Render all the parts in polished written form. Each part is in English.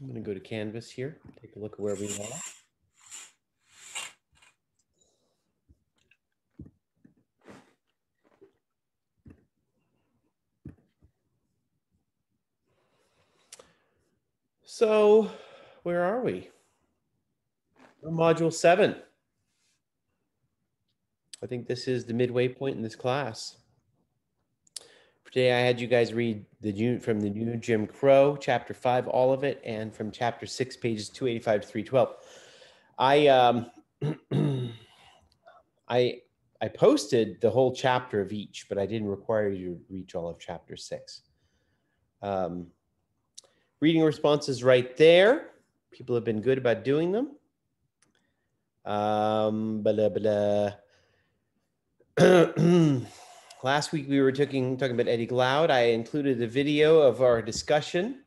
I'm going to go to Canvas here, take a look at where we are. So where are we? We're Module 7. I think this is the midway point in this class. Today I had you guys read from the new Jim Crow, Chapter 5, all of it, and from Chapter 6, pages 285 to 312. I posted the whole chapter of each, but I didn't require you to reach all of Chapter 6. Reading responses right there. People have been good about doing them. Last week we were talking about Eddie Glaude. I included a video of our discussion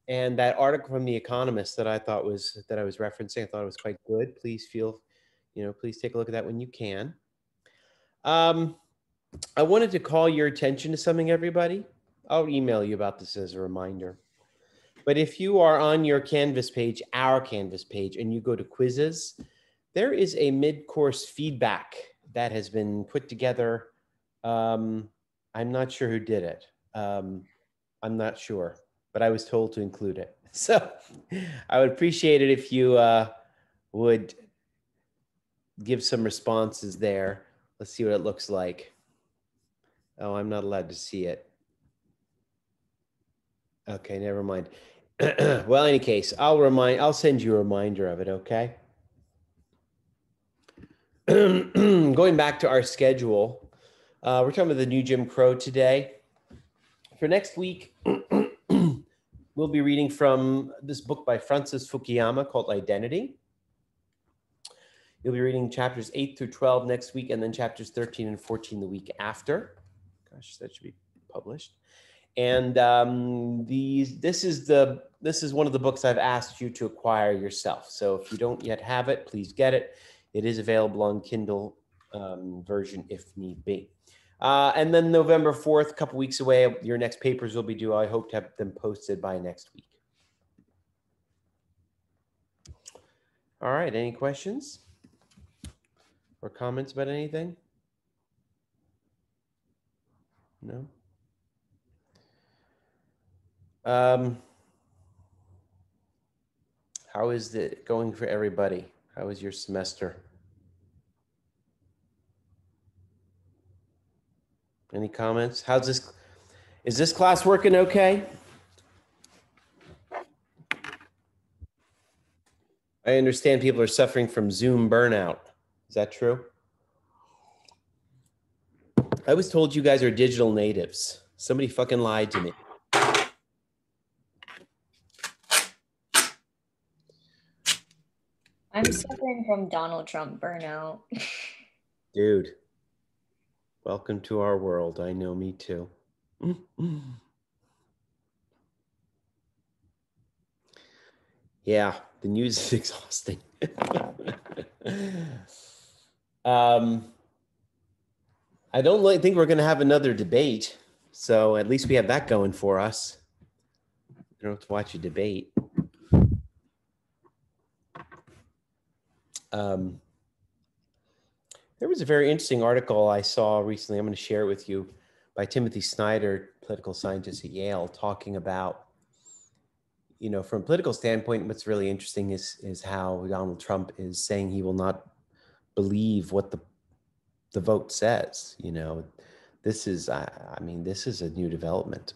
and that article from The Economist that I was referencing. I thought it was quite good. Please please take a look at that when you can. I wanted to call your attention to something, everybody. I'll email you about this as a reminder. But if you are on your Canvas page, our Canvas page, and you go to quizzes, there is a mid-course feedback that has been put together. I'm not sure who did it. I'm not sure, but I was told to include it. So I would appreciate it if you would give some responses there. Let's see what it looks like. Oh, I'm not allowed to see it. Okay, never mind. Well, in any case, I'll send you a reminder of it, okay? Going back to our schedule, we're talking about the new Jim Crow today. For next week, we'll be reading from this book by Francis Fukuyama called Identity. You'll be reading chapters 8 through 12 next week, and then chapters 13 and 14 the week after. Gosh, that should be published. And this is one of the books I've asked you to acquire yourself. So if you don't yet have it, please get it. It is available on Kindle version if need be. And then November 4th, a couple weeks away, your next papers will be due. I hope to have them posted by next week. All right, any questions or comments about anything? No? How is it going for everybody? How was your semester? Any comments? Is this class working okay? I understand people are suffering from Zoom burnout. Is that true? I was told you guys are digital natives. Somebody fucking lied to me. I'm suffering from Donald Trump burnout. Dude, welcome to our world. I know, me too. Yeah, the news is exhausting. I don't think we're going to have another debate. So at least we have that going for us. You don't have to watch a debate. There was a very interesting article I saw recently. I'm going to share it with you by Timothy Snyder, political scientist at Yale, talking about, from a political standpoint, what's really interesting is how Donald Trump is saying he will not believe what the vote says. This is a new development.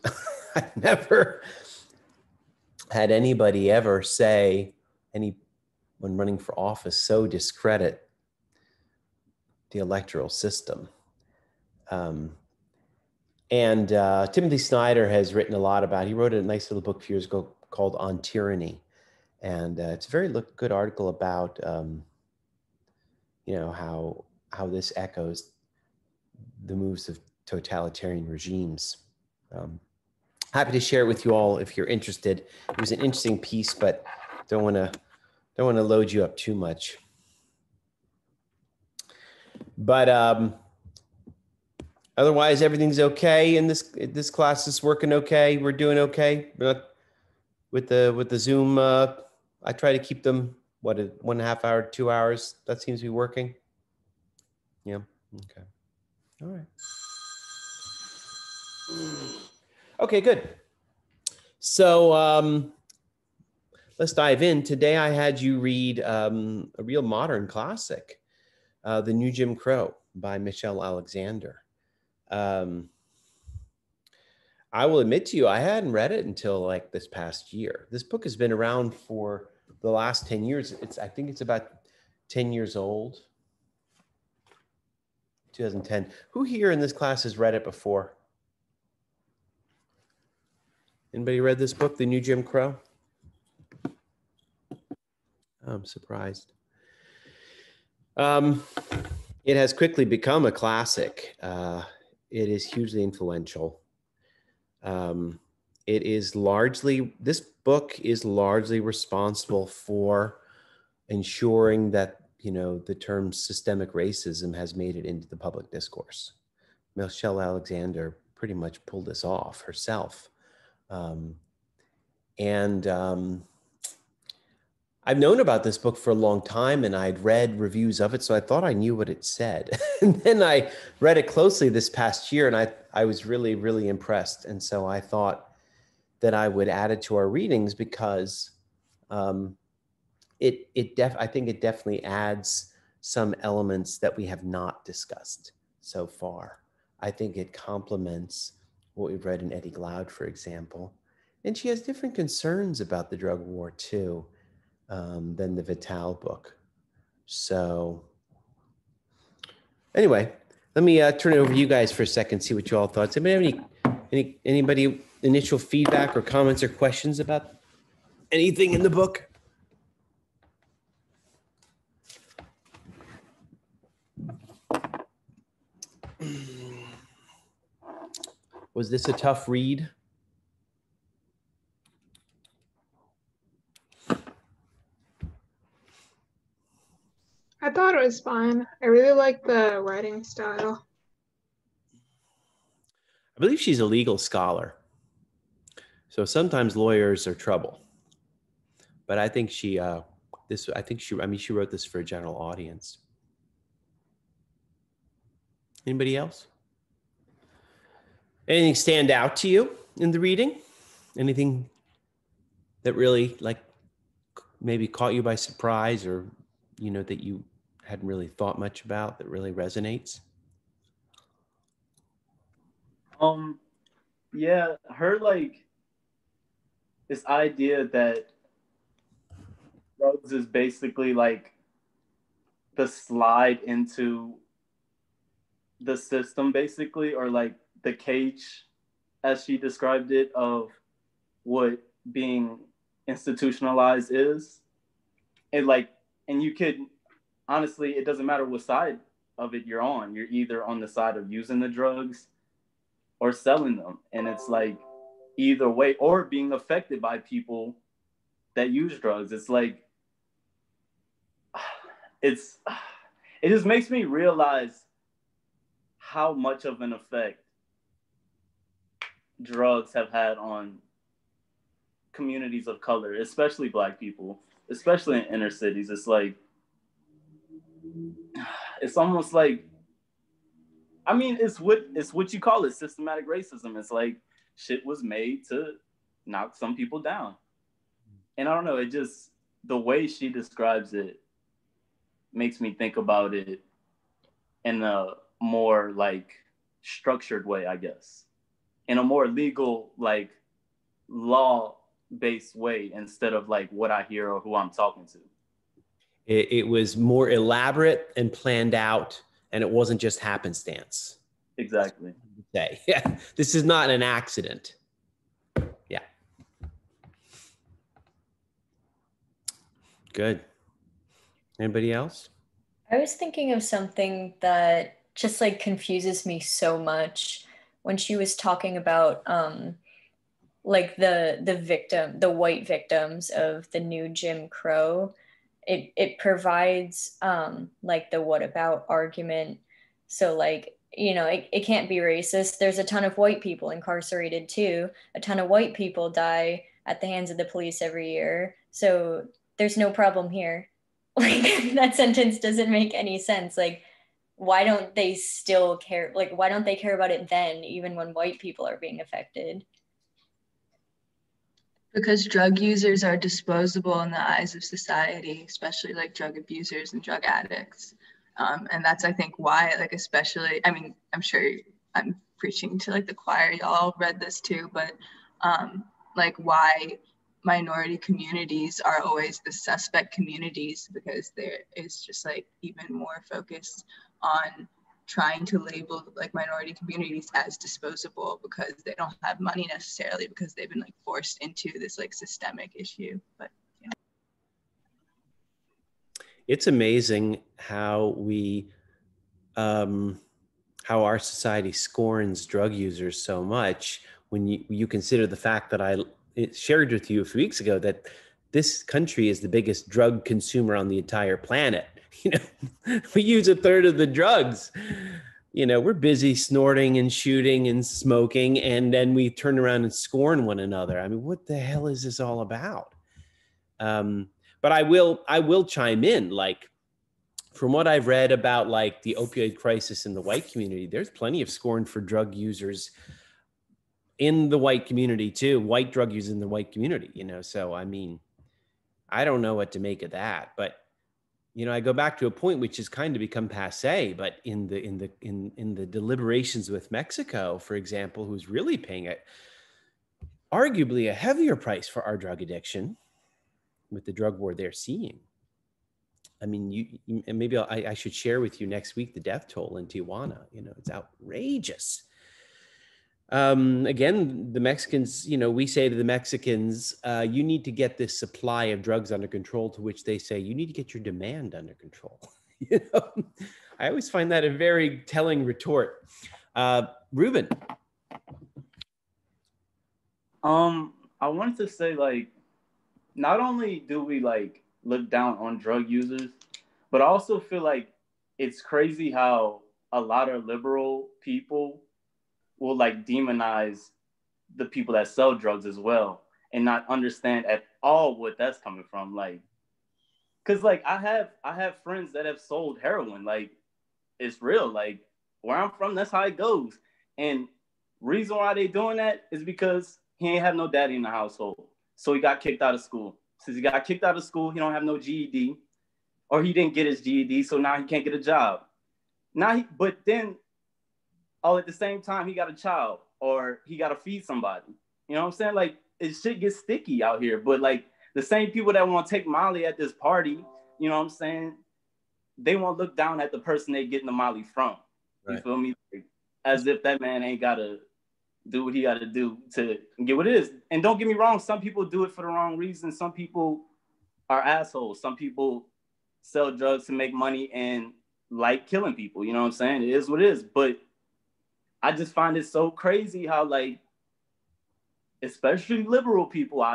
I've never had anybody ever say, when running for office, so discredit the electoral system. And Timothy Snyder has written a lot about, he wrote a nice little book a few years ago called On Tyranny. And it's a very good article about, how this echoes the moves of totalitarian regimes. Happy to share it with you all if you're interested. It was an interesting piece, but don't want to load you up too much. But otherwise, everything's okay in this class is working okay. We're doing okay. We're not with the Zoom. I try to keep them 1.5 hour, 2 hours. That seems to be working. Yeah. Okay. All right. Okay, good. So let's dive in. Today I had you read a real modern classic, The New Jim Crow by Michelle Alexander. I will admit to you, I hadn't read it until like this past year. This book has been around for the last 10 years. I think it's about 10 years old. 2010. Who here in this class has read it before? Anybody read this book, The New Jim Crow? I'm surprised. It has quickly become a classic. It is hugely influential. This book is largely responsible for ensuring that, the term systemic racism has made it into the public discourse. Michelle Alexander pretty much pulled this off herself. I've known about this book for a long time, and I'd read reviews of it, so I thought I knew what it said. And then I read it closely this past year, and I was really, really impressed. And so I thought that I would add it to our readings because I think it definitely adds some elements that we have not discussed so far. I think it complements what we've read in Eddie Glaude, for example. And she has different concerns about the drug war too, than the Vital book. So anyway, let me turn it over to you guys for a second, see what you all thought. Anybody have anybody initial feedback or comments or questions about anything in the book? Was this a tough read? I thought it was fine. I really like the writing style. I believe she's a legal scholar. So sometimes lawyers are trouble. But I think she wrote this for a general audience. Anybody else? Anything stand out to you in the reading? Anything that really maybe caught you by surprise, or that you hadn't really thought much about, that really resonates? Yeah, her this idea that drugs is basically the slide into the system, basically, or the cage, as she described it, of what being institutionalized is. And you could, honestly, it doesn't matter what side of it you're on. You're either on the side of using the drugs or selling them. And it's either way, or being affected by people that use drugs. It just makes me realize how much of an effect drugs have had on communities of color, especially Black people, especially in inner cities. It's almost it's what you call it, systematic racism. It's shit was made to knock some people down. And I don't know, the way she describes it makes me think about it in a more structured way, I guess, in a more legal, law-based way, instead of what I hear or who I'm talking to. It was more elaborate and planned out, and it wasn't just happenstance. Exactly. Yeah, this is not an accident. Yeah. Good. Anybody else? I was thinking of something that just confuses me so much when she was talking about the white victims of the new Jim Crow. It provides the what about argument. So it can't be racist. There's a ton of white people incarcerated too. A ton of white people die at the hands of the police every year. So there's no problem here. Like that sentence doesn't make any sense. Like, why don't they still care? Like, why don't they care about it then, even when white people are being affected? Because drug users are disposable in the eyes of society, especially like drug abusers and drug addicts. And that's, I think, why, like, especially, I mean, I'm sure I'm preaching to like the choir, y'all read this too, but like why minority communities are always the suspect communities, because there is just like even more focus on trying to label like minority communities as disposable because they don't have money necessarily, because they've been like forced into this like systemic issue. But yeah. It's amazing how how our society scorns drug users so much when you consider the fact that I shared with you a few weeks ago that this country is the biggest drug consumer on the entire planet. You know, we use a third of the drugs. You know, we're busy snorting and shooting and smoking, and then we turn around and scorn one another. I mean, what the hell is this all about? But I will chime in. Like, from what I've read about like the opioid crisis in the white community, there's plenty of scorn for drug users in the white community too. White drug users in the white community. You know, so I mean, I don't know what to make of that, but. You know, I go back to a point which has kind of become passé, but in the deliberations with Mexico, for example, who's really paying arguably a heavier price for our drug addiction with the drug war they're seeing. I mean, and maybe I should share with you next week the death toll in Tijuana. You know, it's outrageous. Again, the Mexicans, you know, we say to the Mexicans, you need to get this supply of drugs under control, to which they say, you need to get your demand under control. You know, I always find that a very telling retort. Ruben. I wanted to say, like, not only do we like look down on drug users, but I also feel like it's crazy how a lot of liberal people will like demonize the people that sell drugs as well and not understand at all what that's coming from. Like, cause like I have friends that have sold heroin. Like, it's real. Like, where I'm from, that's how it goes. And reason why they doing that is because he ain't have no daddy in the household. So he got kicked out of school. Since he got kicked out of school, he don't have no GED, or he didn't get his GED, so now he can't get a job. But then all at the same time, he got a child, or he got to feed somebody. You know what I'm saying? Like, it shit gets sticky out here. But like the same people that want to take Molly at this party, you know what I'm saying? They won't look down at the person they getting the Molly from. You right. Feel me? Like, as if that man ain't got to do what he got to do to get what it is. And don't get me wrong, some people do it for the wrong reasons. Some people are assholes. Some people sell drugs to make money and like killing people. You know what I'm saying? It is what it is. But I just find it so crazy how, like, especially liberal people,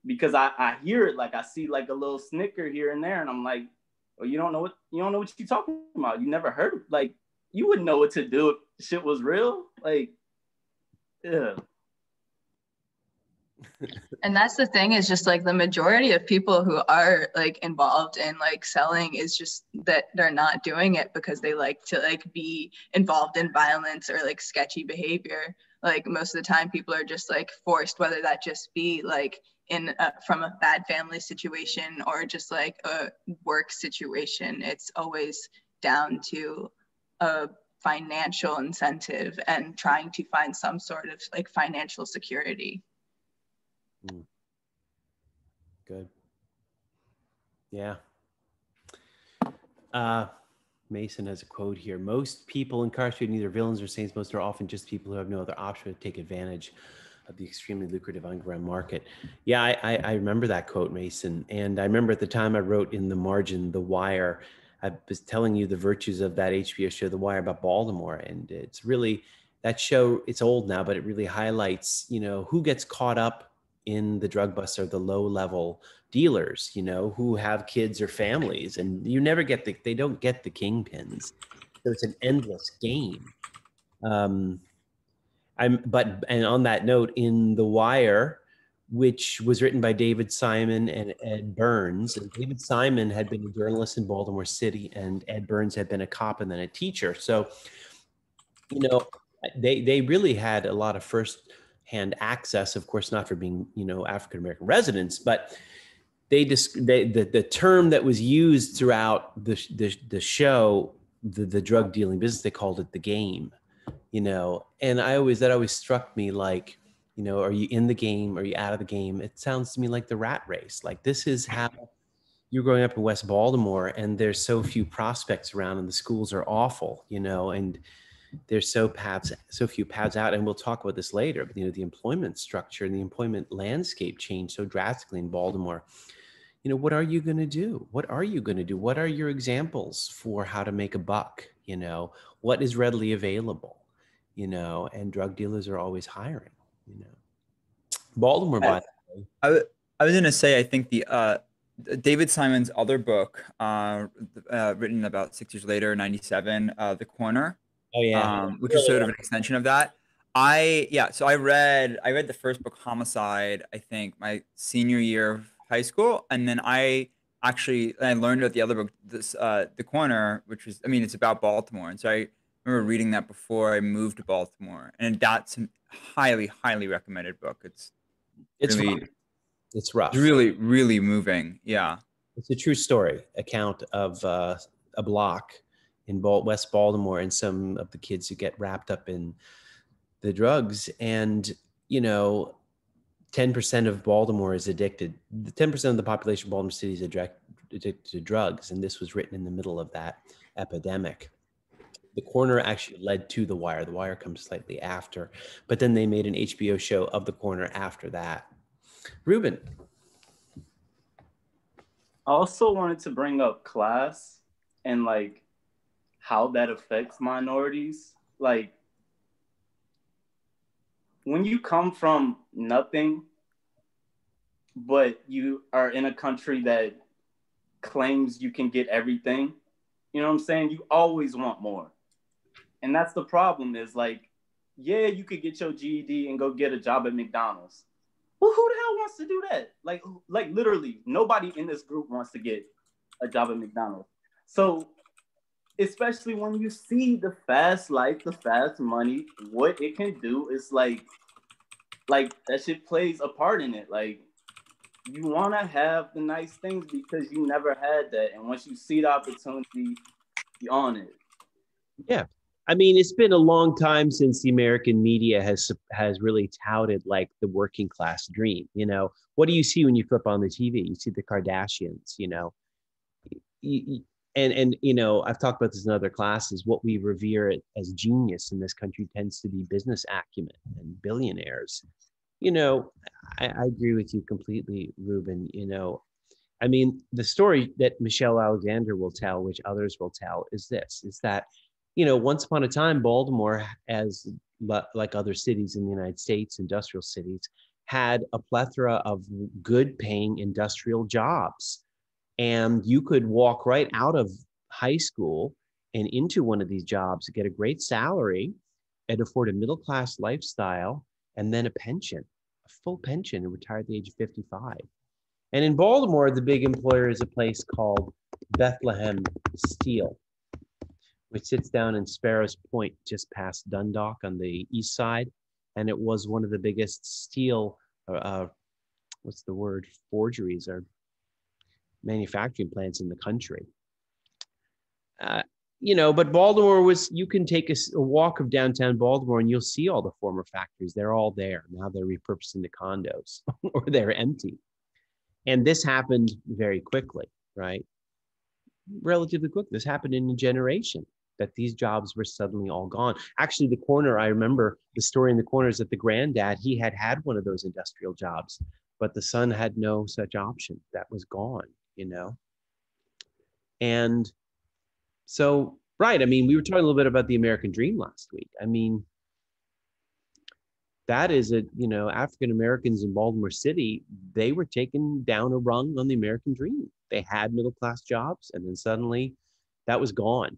because I hear it, like I see like a little snicker here and there, and I'm like, well, you don't know what you're talking about. You never heard, like, you wouldn't know what to do if shit was real. Like, yeah. And that's the thing, is just like the majority of people who are like involved in like selling is just that they're not doing it because they like to like be involved in violence or like sketchy behavior. Like most of the time people are just like forced, whether that just be like from a bad family situation or just like a work situation. It's always down to a financial incentive and trying to find some sort of like financial security. Good. Yeah. Mason has a quote here. Most people incarcerated neither villains or saints. Most are often just people who have no other option to take advantage of the extremely lucrative underground market. Yeah, I remember that quote, Mason. And I remember at the time I wrote in the margin, The Wire, I was telling you the virtues of that HBO show, The Wire, about Baltimore. And it's really, that show, it's old now, but it really highlights, you know, who gets caught up in the drug busts are the low level dealers, you know, who have kids or families, and you never get they don't get the kingpins. So it's an endless game. And on that note, in The Wire, which was written by David Simon and Ed Burns. And David Simon had been a journalist in Baltimore City, and Ed Burns had been a cop and then a teacher. So, you know, they really had a lot of first-hand access, of course, not for being, you know, African-American residents, but the term that was used throughout the show, the drug dealing business, they called it the game, you know. And that always struck me, like, you know, are you in the game? Are you out of the game? It sounds to me like the rat race. Like, this is how you're growing up in West Baltimore, and there's so few prospects around, and the schools are awful, you know, and there's so few paths out. And we'll talk about this later, but, you know, the employment structure and the employment landscape changed so drastically in Baltimore. You know, what are you going to do? What are you going to do? What are your examples for how to make a buck? You know, what is readily available? You know, and drug dealers are always hiring, you know. Baltimore, by the way. I was going to say, I think the David Simon's other book, written about 6 years later, 97, The Corner, Oh yeah, which is sort of an extension of that. So I read the first book, Homicide, I think my senior year of high school, and then I learned about the other book, this The Corner, which was, I mean, it's about Baltimore, and so I remember reading that before I moved to Baltimore, and that's a highly recommended book. It's really rough. It's rough. It's really, really moving. Yeah, it's a true story account of a block in West Baltimore, and some of the kids who get wrapped up in the drugs. And, you know, 10% of Baltimore is addicted. 10% of the population of Baltimore City is addicted to drugs. And this was written in the middle of that epidemic. The Corner actually led to The Wire. The Wire comes slightly after, but then they made an HBO show of The Corner after that. Ruben. I also wanted to bring up class and like how that affects minorities. Like, when you come from nothing, but you are in a country that claims you can get everything, you know what I'm saying? You always want more. And that's the problem, is like, yeah, you could get your GED and go get a job at McDonald's. Well, who the hell wants to do that? Like literally nobody in this group wants to get a job at McDonald's. So especially when you see the fast life, the fast money, what it can do is like that shit plays a part in it. Like, you want to have the nice things because you never had that. And once you see the opportunity, you're on it. Yeah. I mean, it's been a long time since the American media has really touted like the working class dream. You know, what do you see when you flip on the TV? You see the Kardashians, you know, and you know, I've talked about this in other classes. What we revere as genius in this country tends to be business acumen and billionaires. You know, I agree with you completely, Ruben. You know, I mean, the story that Michelle Alexander will tell, which others will tell, is that, you know, once upon a time, Baltimore, as like other cities in the United States, industrial cities, had a plethora of good paying industrial jobs. And you could walk right out of high school and into one of these jobs, get a great salary, and afford a middle-class lifestyle, and then a pension, a full pension, and retire at the age of 55. And in Baltimore, the big employer is a place called Bethlehem Steel, which sits down in Sparrows Point, just past Dundalk on the east side. And it was one of the biggest steel, forgeries or manufacturing plants in the country. You know, but Baltimore you can take a walk of downtown Baltimore and you'll see all the former factories. They're all there. Now they're repurposed into condos or they're empty. And this happened very quickly, right? Relatively quick. This happened in a generation, that these jobs were suddenly all gone. Actually, The Corner, I remember the story in The Corner is that the granddad, he had one of those industrial jobs, but the son had no such option. That was gone, you know? And so, right, I mean, we were talking a little bit about the American dream last week. I mean, that is African Americans in Baltimore City, they were taken down a rung on the American dream. They had middle-class jobs, and then suddenly that was gone,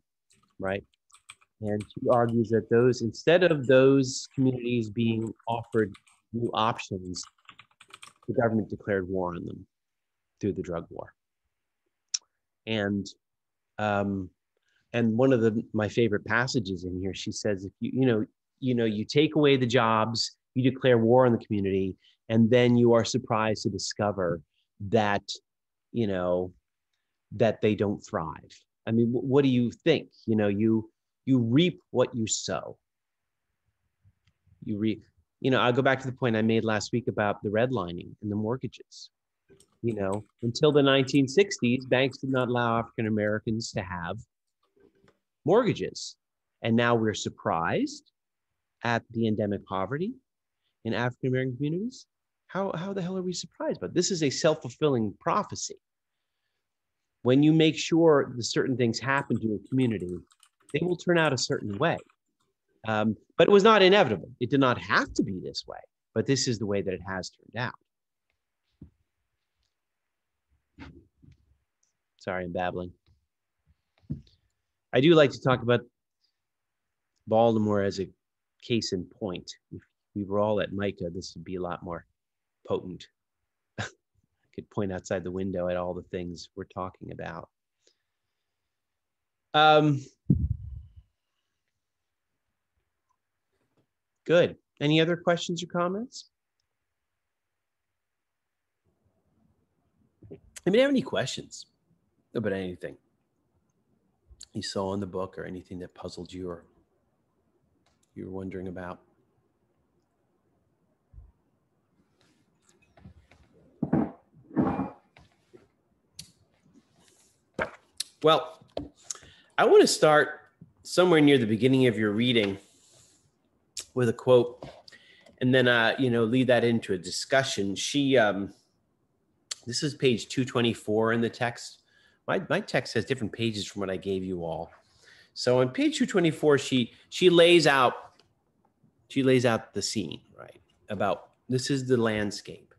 right? And she argues that instead of those communities being offered new options, the government declared war on them through the drug war. And one of my favorite passages in here, she says, if you take away the jobs, you declare war on the community, and then you are surprised to discover that, that they don't thrive. I mean, what do you think? You reap what you sow. You reap, I'll go back to the point I made last week about the redlining and the mortgages. Until the 1960s, banks did not allow African Americans to have mortgages. And now we're surprised at the endemic poverty in African American communities. How the hell are we surprised? But this is a self-fulfilling prophecy. When you make sure that certain things happen to a community, they will turn out a certain way. But it was not inevitable. It did not have to be this way, but this is the way that it has turned out. Sorry, I'm babbling. I do like to talk about Baltimore as a case in point. If we were all at MICA, this would be a lot more potent. Could point outside the window at all the things we're talking about. Good. Any other questions or comments? Anybody have any questions about anything you saw in the book or anything that puzzled you or you were wondering about? Well, I want to start somewhere near the beginning of your reading with a quote, and then lead that into a discussion. This is page 224 in the text. My text has different pages from what I gave you all. So on page 224, she lays out the scene, right? About this is the landscape.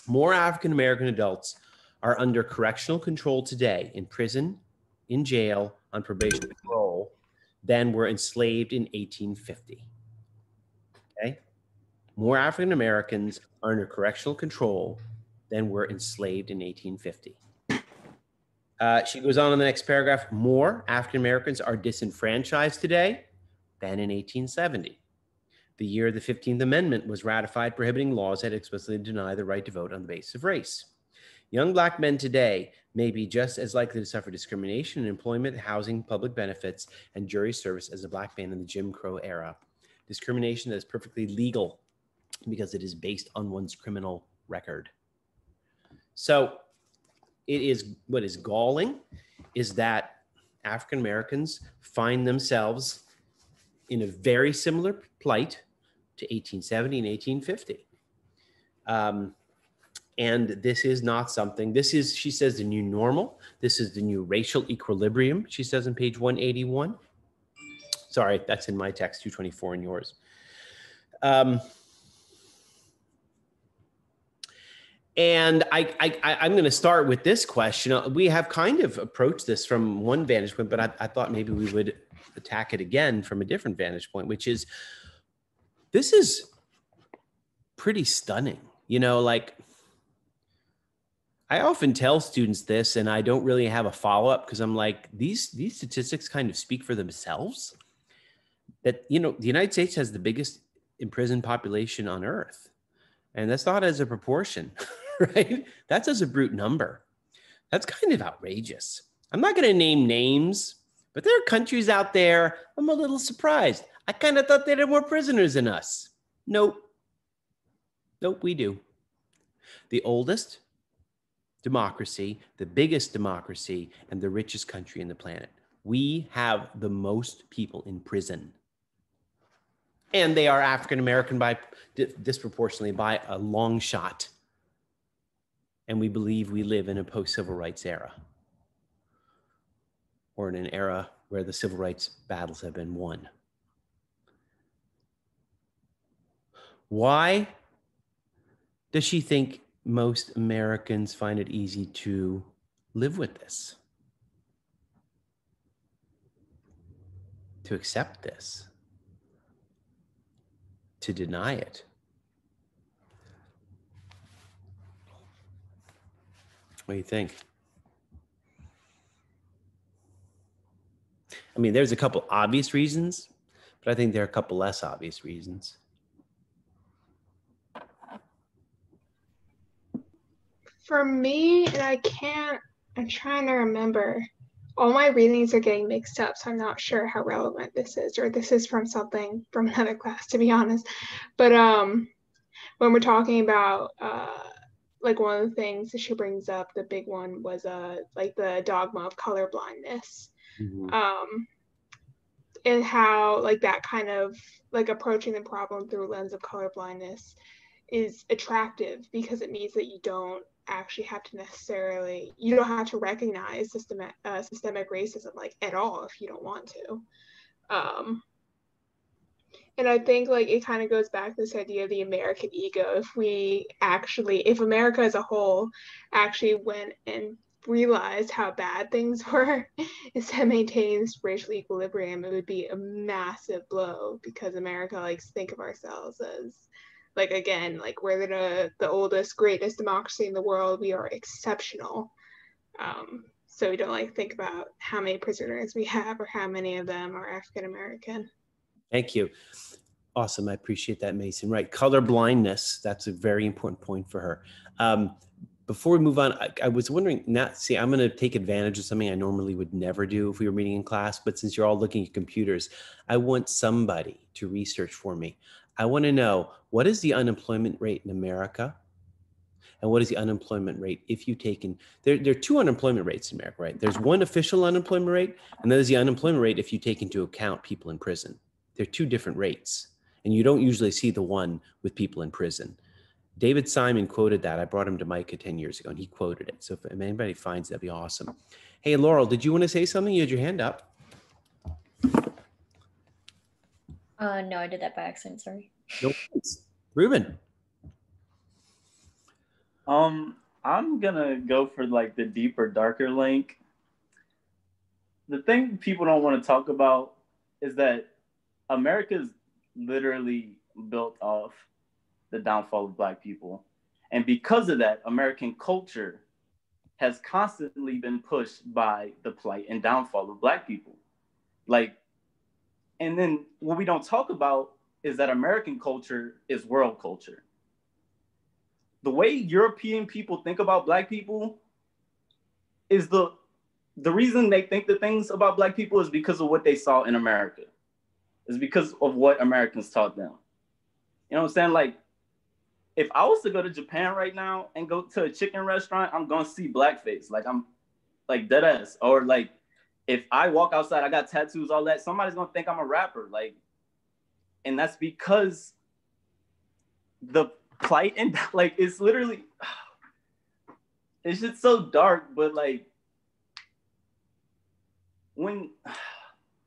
More African American adults are under correctional control today in prison, in jail, on probation and parole than were enslaved in 1850. Okay? More African Americans are under correctional control than were enslaved in 1850. She goes on in the next paragraph. More African Americans are disenfranchised today than in 1870. The year the 15th Amendment was ratified, prohibiting laws that explicitly deny the right to vote on the basis of race. Young Black men today may be just as likely to suffer discrimination in employment, housing, public benefits, and jury service as a Black man in the Jim Crow era. Discrimination that is perfectly legal because it is based on one's criminal record. So it is, what is galling is that African Americans find themselves in a very similar plight to 1870 and 1850. And this is not something, this is, she says, the new normal. This is the new racial equilibrium, she says on page 181. Sorry, that's in my text, 224 in yours. And I'm going to start with this question. We have kind of approached this from one vantage point, but I thought maybe we would attack it again from a different vantage point, which is, this is pretty stunning. I often tell students this, and I don't really have a follow-up because I'm like, these statistics kind of speak for themselves. That, the United States has the biggest imprisoned population on earth. And that's not as a proportion, right? That's as a brute number. That's kind of outrageous. I'm not going to name names, but there are countries out there, I'm a little surprised. I kind of thought they had more prisoners than us. Nope. Nope, we do. The oldest democracy, the biggest democracy, and the richest country in the planet. We have the most people in prison. And they are African American by disproportionately by a long shot. And we believe we live in a post-civil rights era, or in an era where the civil rights battles have been won. Why does she think most Americans find it easy to live with this, to accept this, to deny it? What do you think? I mean, there's a couple obvious reasons, but I think there are a couple less obvious reasons. For me, and I'm trying to remember. All my readings are getting mixed up, so I'm not sure how relevant this is, or this is from something from another class, to be honest. But when we're talking about like one of the things that she brings up, the big one was like the dogma of colorblindness. And how like that kind of like approaching the problem through a lens of colorblindness is attractive because it means that you don't actually have to you don't have to recognize systemic racism like at all if you don't want to. And I think like it kind of goes back to this idea of the American ego. If America as a whole actually went and realized how bad things were instead of maintaining this racial equilibrium, it would be a massive blow because America likes to think of ourselves as like, again, like we're the oldest, greatest democracy in the world. We are exceptional. So we don't like think about how many prisoners we have or how many of them are African American. Thank you. Awesome. I appreciate that, Mason. Right. Color blindness. That's a very important point for her. Before we move on, I was wondering, I'm going to take advantage of something I normally would never do if we were meeting in class, but since you're all looking at computers, I want somebody to research for me. I want to know, what is the unemployment rate in America? And what is the unemployment rate if you take in, there are two unemployment rates in America, right? There's one official unemployment rate, and there's the unemployment rate if you take into account people in prison. They're two different rates, and you don't usually see the one with people in prison. David Simon quoted that. I brought him to Micah 10 years ago, and he quoted it. So if anybody finds it, that'd be awesome. Hey, Laurel, did you want to say something? You had your hand up. No, I did that by accident. Sorry. No worries. Ruben. I'm gonna go for like the deeper, darker link. The thing people don't want to talk about is that America's literally built off the downfall of Black people. And because of that, American culture has constantly been pushed by the plight and downfall of Black people. Like, and then what we don't talk about is that American culture is world culture. The way European people think about Black people is the reason they think the things about Black people is because of what they saw in America. It's because of what Americans taught them. You know what I'm saying? Like, if I was to go to Japan right now and go to a chicken restaurant, I'm gonna see blackface. Like, I'm like dead ass. Or like, if I walk outside, I got tattoos, all that, somebody's gonna think I'm a rapper. Like, and that's because the plight and like, it's literally, it's just so dark. But like, when,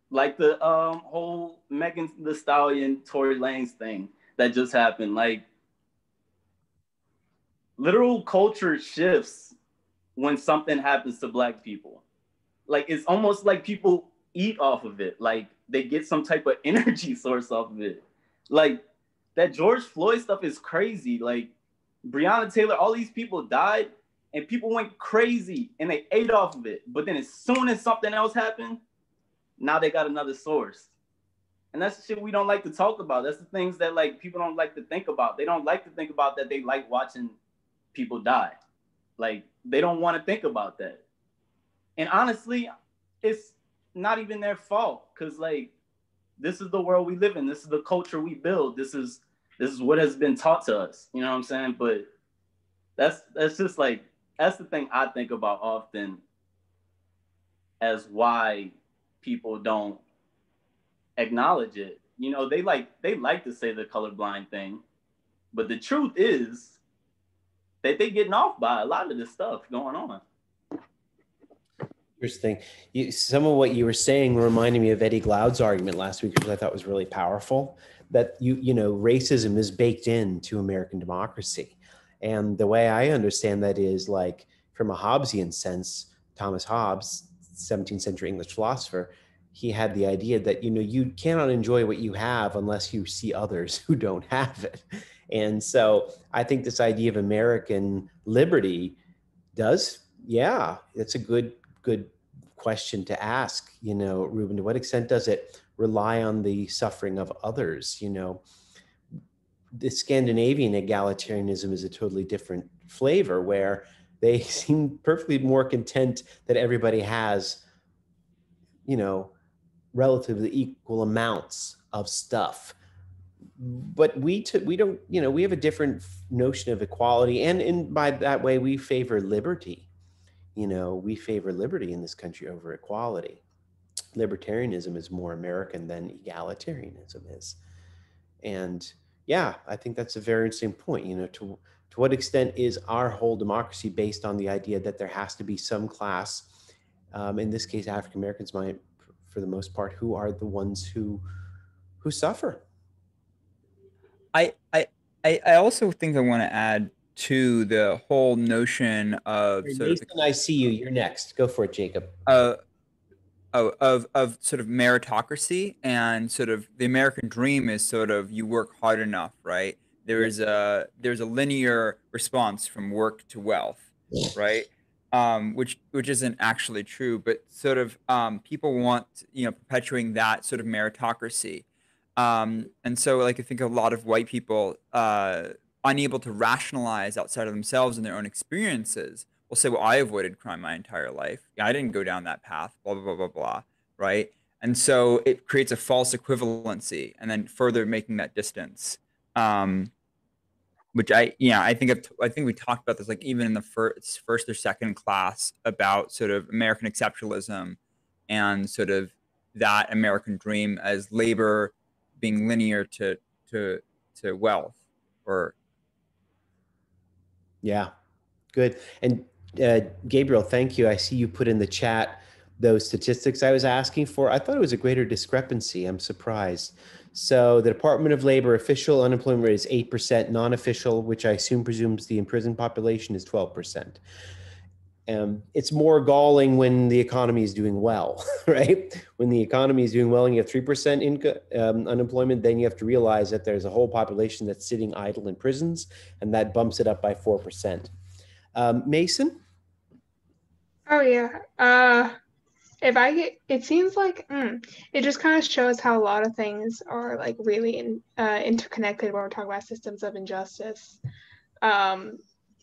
like the whole Megan Thee Stallion, Tory Lanez thing that just happened, like, literal culture shifts when something happens to Black people. Like, it's almost like people eat off of it. Like, they get some type of energy source off of it. Like, that George Floyd stuff is crazy. Like, Breonna Taylor, all these people died and people went crazy and they ate off of it. But then as soon as something else happened, now they got another source. And that's the shit we don't like to talk about. That's the things that like people don't like to think about. They don't like to think about that they like watching people die. Like, they don't want to think about that. And honestly, it's not even their fault, because like, this is the world we live in. This is the culture we build. This is what has been taught to us. You know what I'm saying? But that's just like, that's the thing I think about often as why people don't acknowledge it. You know, they like to say the colorblind thing, but the truth is that they getting off by a lot of this stuff going on. Interesting. Some of what you were saying reminded me of Eddie Glaude's argument last week, which I thought was really powerful, that you know, racism is baked into American democracy. And the way I understand that is like, from a Hobbesian sense, Thomas Hobbes, 17th century English philosopher, he had the idea that, you know, you cannot enjoy what you have unless you see others who don't have it. And so I think this idea of American liberty does Yeah, it's a good question to ask, Ruben. To what extent does it rely on the suffering of others? The Scandinavian egalitarianism is a totally different flavor, where they seem perfectly more content that everybody has, relatively equal amounts of stuff. But we don't, we have a different notion of equality, and by that way we favor liberty. We favor liberty in this country over equality. Libertarianism is more American than egalitarianism is. And yeah, I think that's a very interesting point. To what extent is our whole democracy based on the idea that there has to be some class, in this case African Americans might, for the most part, who are the ones who suffer? I also think I want to add to the whole notion of sort of Nathan, I see you. You're next. Go for it, Jacob. Of sort of meritocracy, and sort of the American dream is sort of you work hard enough, right? There's a linear response from work to wealth, right? Which isn't actually true, but sort of people want, perpetuating that sort of meritocracy. And so, like, I think a lot of white people, unable to rationalize outside of themselves and their own experiences, will say, well, I avoided crime my entire life. I didn't go down that path, blah, blah, blah, blah, blah, right? And so it creates a false equivalency, and then further making that distance, which I think we talked about this, like, even in the first or second class, about sort of American exceptionalism and sort of that American dream as labor being linear to wealth. Or yeah, good. And Gabriel, thank you. I see you put in the chat those statistics I was asking for. I thought it was a greater discrepancy. I'm surprised. So the Department of Labor official unemployment rate is 8%, non-official, which I assume presumes the imprisoned population, is 12%. It's more galling when the economy is doing well, right? When the economy is doing well and you have 3% unemployment, then you have to realize that there's a whole population that's sitting idle in prisons, and that bumps it up by 4%. Mason? Oh yeah. It seems like it just kind of shows how a lot of things are like really interconnected when we're talking about systems of injustice.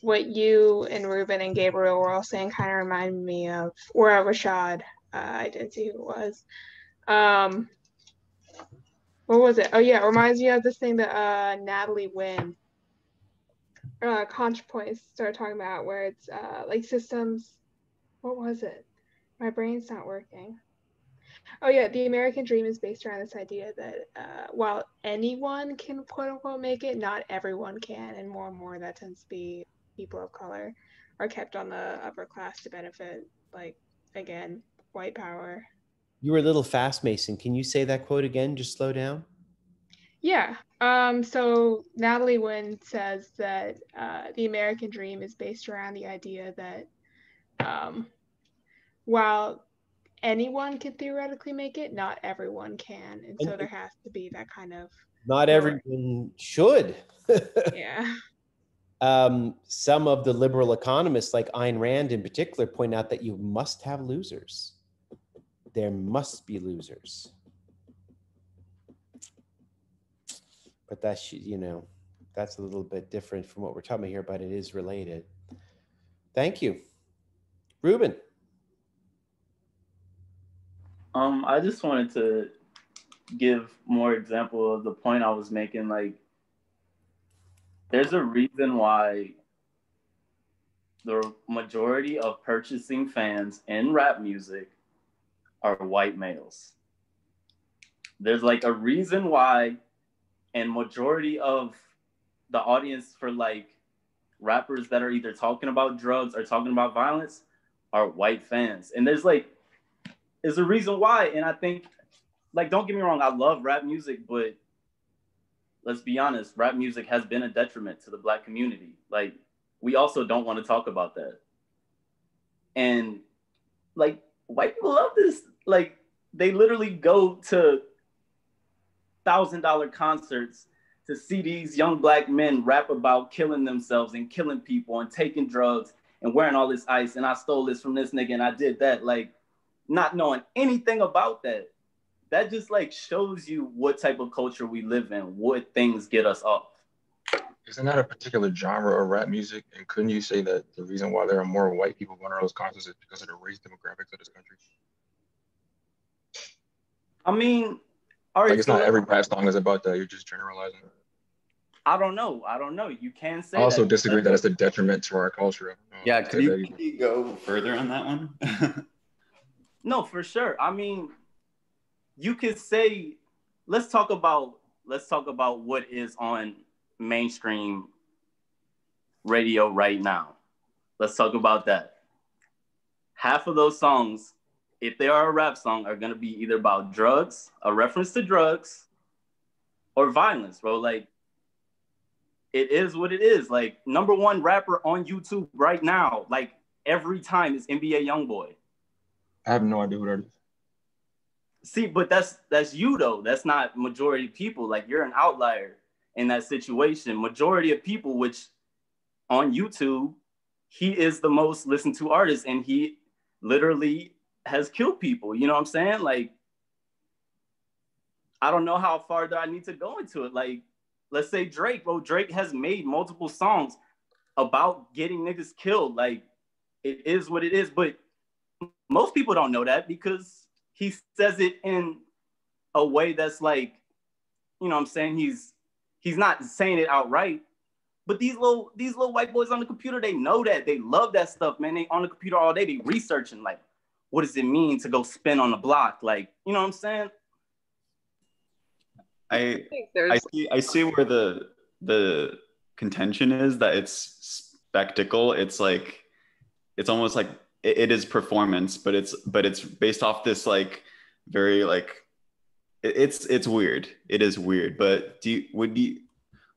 What you and Ruben and Gabriel were all saying kind of reminded me of, or Rashad. I didn't see who it was. What was it? Oh yeah, it reminds me of this thing that Natalie Wynn, ContraPoints, started talking about, where it's like systems. What was it? My brain's not working. Oh yeah, the American dream is based around this idea that while anyone can quote unquote make it, not everyone can, and more that tends to be people of color are kept on the upper class to benefit, like, again, white power. You were a little fast, Mason. Can you say that quote again? Just slow down. Yeah. So Natalie Wynn says that the American dream is based around the idea that while anyone can theoretically make it, not everyone can. And so there has to be that kind of... Not everyone should. Yeah. Some of the liberal economists, like Ayn Rand in particular, point out that you must have losers. There must be losers. But that's, that's a little bit different from what we're talking about here, but it is related. Thank you. Ruben. I just wanted to give more example of the point I was making. Like, there's a reason why the majority of purchasing fans in rap music are white males. There's like a reason why, and majority of the audience for like rappers that are either talking about drugs or talking about violence are white fans. And there's a reason why. And I think, like, don't get me wrong, I love rap music, but let's be honest, rap music has been a detriment to the Black community. Like, we also don't want to talk about that. And like, white people love this. Like, they literally go to $1,000 concerts to see these young Black men rap about killing themselves and killing people and taking drugs and wearing all this ice, and I stole this from this nigga, and I did that, like not knowing anything about that. That just like shows you what type of culture we live in, what things get us off. Isn't that a particular genre of rap music? And couldn't you say that the reason why there are more white people going to those concerts is because of the race demographics of this country? I mean, all right, like it's not every rap song is about that. You're just generalizing. I don't know. You can say. I also disagree that it's a detriment to our culture. Yeah, could you go further on that one? No, for sure. I mean, you could say, let's talk about what is on mainstream radio right now. Let's talk about that. Half of those songs, if they are a rap song, are gonna be either about drugs, a reference to drugs, or violence, bro. Like, it is what it is. Like, number one rapper on YouTube right now, like every time, is NBA YoungBoy. I have no idea who that is. See, but that's you though. That's not majority of people. Like, you're an outlier in that situation. Majority of people, which on YouTube, he is the most listened to artist, and he literally has killed people. You know what I'm saying? Like, I don't know how far do I need to go into it. Like, let's say Drake, bro. Drake has made multiple songs about getting niggas killed. Like, it is what it is. But most people don't know that because he says it in a way that's like, you know what I'm saying? He's not saying it outright. But these little white boys on the computer, they know that. They love that stuff, man. They on the computer all day. They researching, like, what does it mean to go spin on the block? Like, you know what I'm saying? I see where the contention is, that it's spectacle. It's like, it's almost like it is performance, but it's based off this like very like it's weird. It is weird. But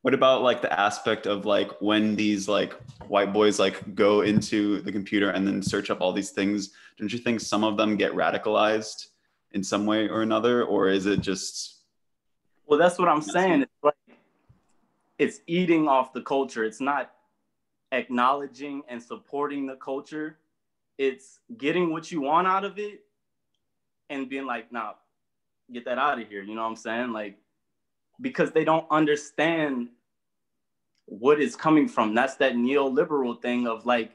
what about like the aspect of like when these like white boys like go into the computer and then search up all these things? Don't you think some of them get radicalized in some way or another, or is it just? Well, that's what I'm saying. It's like, it's eating off the culture. It's not acknowledging and supporting the culture. It's getting what you want out of it and being like, nah, get that out of here. You know what I'm saying? Like, because they don't understand what is coming from. That's that neoliberal thing of like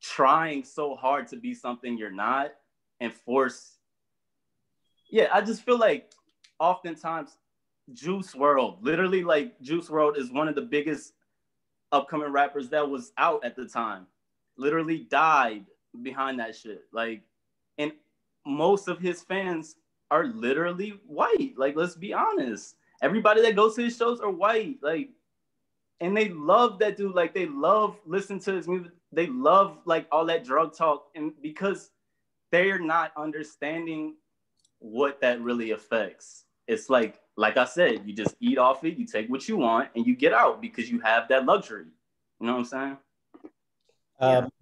trying so hard to be something you're not and force. Yeah, I just feel like oftentimes Juice WRLD, literally like Juice WRLD is one of the biggest upcoming rappers that was out at the time, literally died behind that shit. Like, and most of his fans are literally white. Like, let's be honest. Everybody that goes to his shows are white. Like, and they love that dude. Like, they love listening to his music. They love like all that drug talk. And because they're not understanding what that really affects. It's like I said, you just eat off it, you take what you want, and you get out because you have that luxury. You know what I'm saying?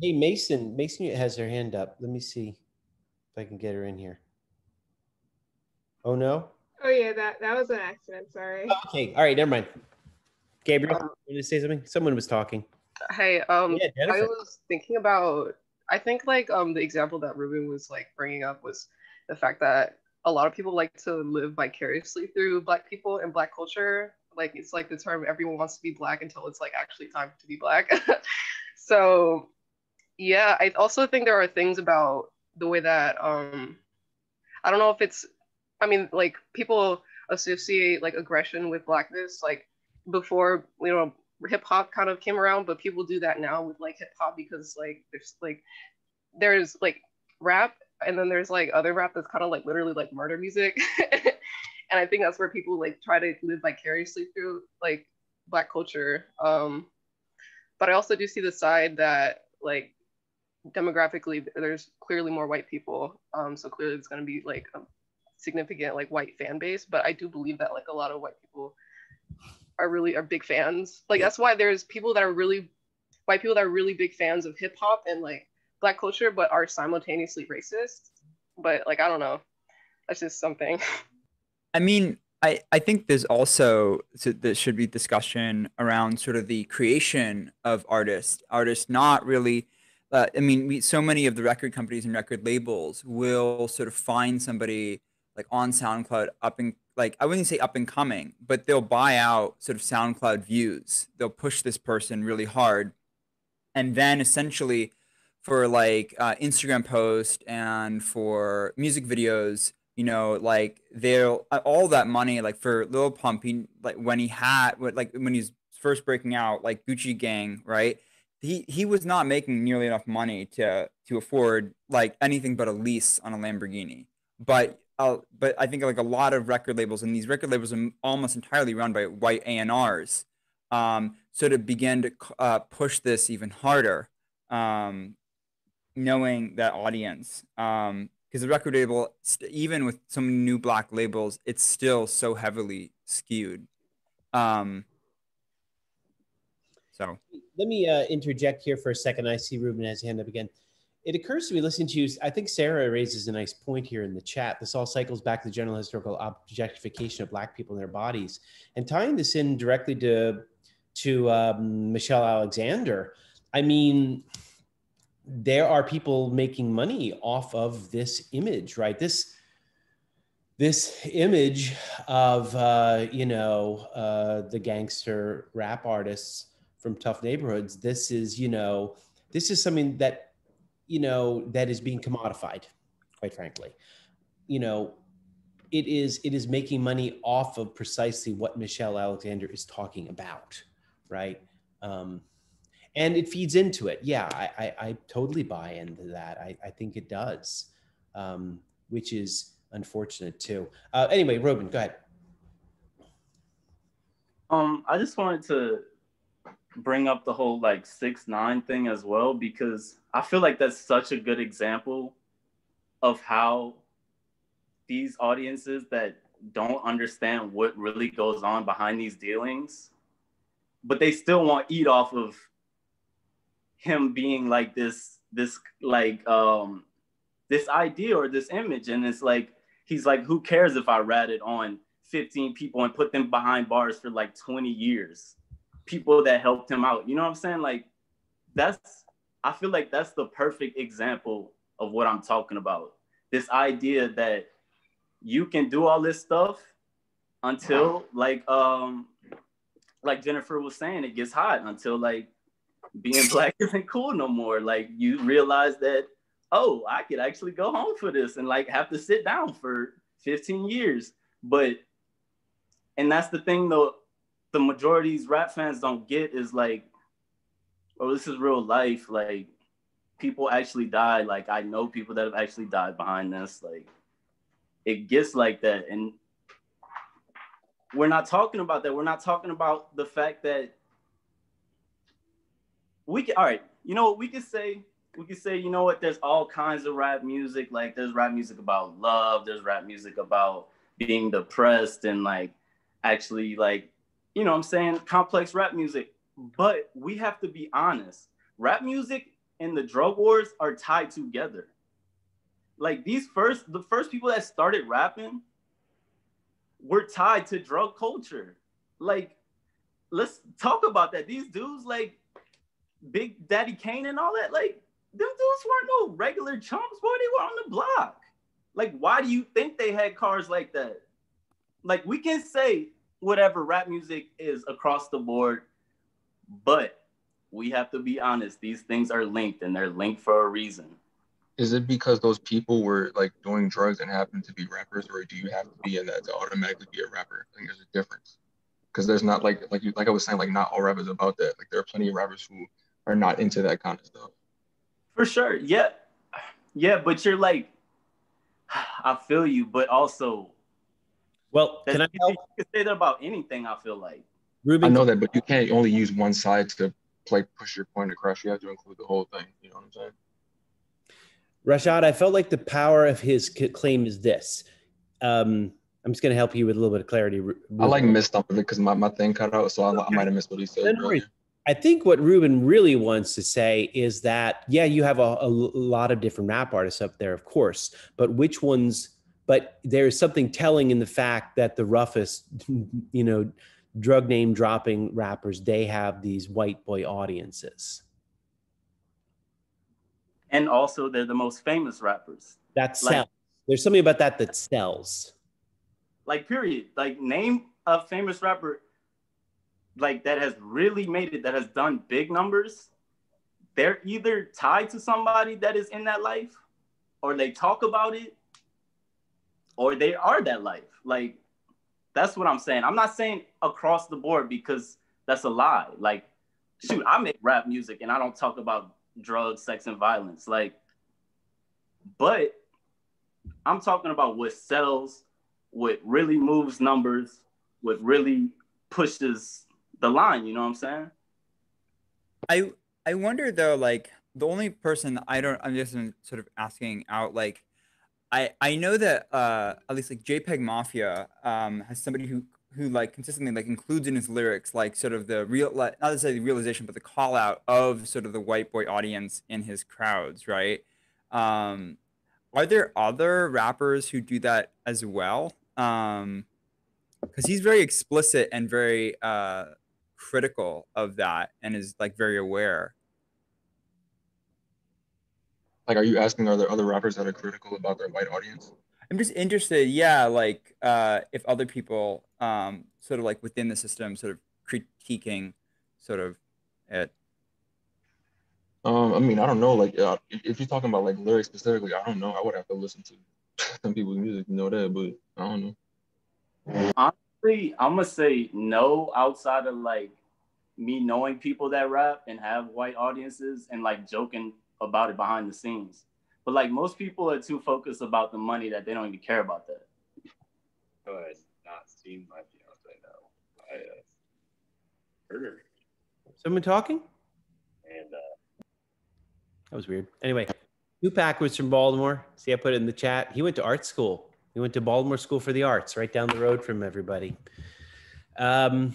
Hey, Mason has her hand up. Let me see if I can get her in here. Oh, no? Oh, yeah, that was an accident. Sorry. Oh, okay. All right. Never mind. Gabriel, you want to say something? Someone was talking. Hey, Yeah, I was thinking about, I think like the example that Ruben was like bringing up was the fact that a lot of people like to live vicariously through Black people and Black culture. Like, it's like the term everyone wants to be Black until it's like actually time to be Black. So yeah, I also think there are things about the way that I don't know if it's, I mean, like people associate like aggression with Blackness, like before, you know, hip hop kind of came around, but people do that now with like hip hop because like there's like rap, and then there's like other rap that's kind of like literally like murder music. And I think that's where people like try to live vicariously through like Black culture. But I also do see the side that like demographically there's clearly more white people. So clearly it's going to be like a significant like white fan base. But I do believe that like a lot of white people are big fans. Like that's why there's people that are really white people that are really big fans of hip hop and like Black culture, but are simultaneously racist. But like, I don't know. That's just something. I mean, I think there's also, there should be discussion around sort of the creation of artists not really I mean, so many of the record companies and record labels will sort of find somebody like on SoundCloud like, I wouldn't say up and coming, but they'll buy out sort of SoundCloud views. They'll push this person really hard. And then essentially for like Instagram posts and for music videos, you know, like they'll all that money, like for Lil Pump, like when he's first breaking out, like Gucci Gang, right? He was not making nearly enough money to afford like anything but a lease on a Lamborghini. But I think like a lot of record labels, and these record labels are almost entirely run by white A&Rs, sort of began to push this even harder, knowing that audience. Because the record label, even with some new black labels, it's still so heavily skewed. So let me interject here for a second. I see Ruben has his hand up again. It occurs to me listening to you, I think Sarah raises a nice point here in the chat. This all cycles back to the general historical objectification of Black people and their bodies. And tying this in directly to Michelle Alexander, I mean, there are people making money off of this image, right? This image of, the gangster rap artists from tough neighborhoods. This is something that, that is being commodified, quite frankly. It is making money off of precisely what Michelle Alexander is talking about, right? And it feeds into it. Yeah, I totally buy into that. I think it does, which is unfortunate too. Anyway, Ruben, go ahead. I just wanted to bring up the whole like 6ix9ine thing as well, because I feel like that's such a good example of how these audiences that don't understand what really goes on behind these dealings, but they still want to eat off of him being like this idea or this image. And it's like, he's like, who cares if I ratted on 15 people and put them behind bars for like 20 years? People that helped him out. You know what I'm saying? Like, I feel like that's the perfect example of what I'm talking about. This idea that you can do all this stuff until like Jennifer was saying, it gets hot, until like being Black isn't cool no more. Like, you realize that, oh, I could actually go home for this and like have to sit down for 15 years. And that's the thing though, the majority of these rap fans don't get is like, oh, this is real life. Like, people actually died. Like, I know people that have actually died behind this. Like, it gets like that. And we're not talking about that. We're not talking about the fact that we can, all right, you know what we could say? We could say, you know what, there's all kinds of rap music. Like, there's rap music about love. There's rap music about being depressed and like actually like, you know what I'm saying, complex rap music. But we have to be honest. Rap music and the drug wars are tied together. Like, the first people that started rapping were tied to drug culture. Like, let's talk about that. These dudes like Big Daddy Kane and all that, like, them dudes weren't no regular chumps, boy. They were on the block. Like, why do you think they had cars like that? Like, we can say whatever rap music is across the board, but we have to be honest. These things are linked, and they're linked for a reason. Is it because those people were like doing drugs and happened to be rappers, or do you have to be in that to automatically be a rapper? I think there's a difference, because there's not like I was saying, like, not all rappers about that. Like, there are plenty of rappers who are not into that kind of stuff. For sure, yeah, but you're like, I feel you, but also, well, can I help? You can say that about anything. I feel like, Ruben, I know that, but you can't only use one side to like push your point across. You have to include the whole thing. You know what I'm saying? Rashad, I felt like the power of his claim is this. I'm just going to help you with a little bit of clarity. I like missed some of it because my thing cut out, so I might have missed what he said. I think what Ruben really wants to say is that, yeah, you have a lot of different rap artists up there, of course, but which ones, but there's something telling in the fact that the roughest, drug name dropping rappers, they have these white boy audiences. And also, they're the most famous rappers. That sells. There's something about that that sells. Like, period. Like, name a famous rapper like that has really made it, that has done big numbers. They're either tied to somebody that is in that life, or they talk about it, or they are that life. Like, that's what I'm saying. I'm not saying across the board, because that's a lie. Like, shoot, I make rap music and I don't talk about drugs, sex, and violence. Like, but I'm talking about what sells, what really moves numbers, what really pushes the line. You know what I'm saying? I wonder though, like the only person I'm just sort of asking out, like I know that at least like JPEG Mafia has somebody who like consistently like includes in his lyrics like sort of the real, like, not necessarily the realization, but the call out of sort of the white boy audience in his crowds, right? Are there other rappers who do that as well? Because he's very explicit and very critical of that, and is like very aware. Like, are you asking, are there other rappers that are critical about their white audience? I'm just interested, yeah, like if other people sort of like within the system sort of critiquing sort of it. I mean, I don't know. Like, if you're talking about like lyrics specifically, I don't know. I would have to listen to some people's music to know that, but I don't know. Honestly, I'm gonna say no, outside of like me knowing people that rap and have white audiences and like joking about it behind the scenes. But like most people are too focused about the money that they don't even care about that. Oh, I had not seen my fiance now. I heard her. Someone talking? And that was weird. Anyway, Tupac was from Baltimore. See, I put it in the chat. He went to art school. He went to Baltimore School for the Arts, right down the road from everybody. I'd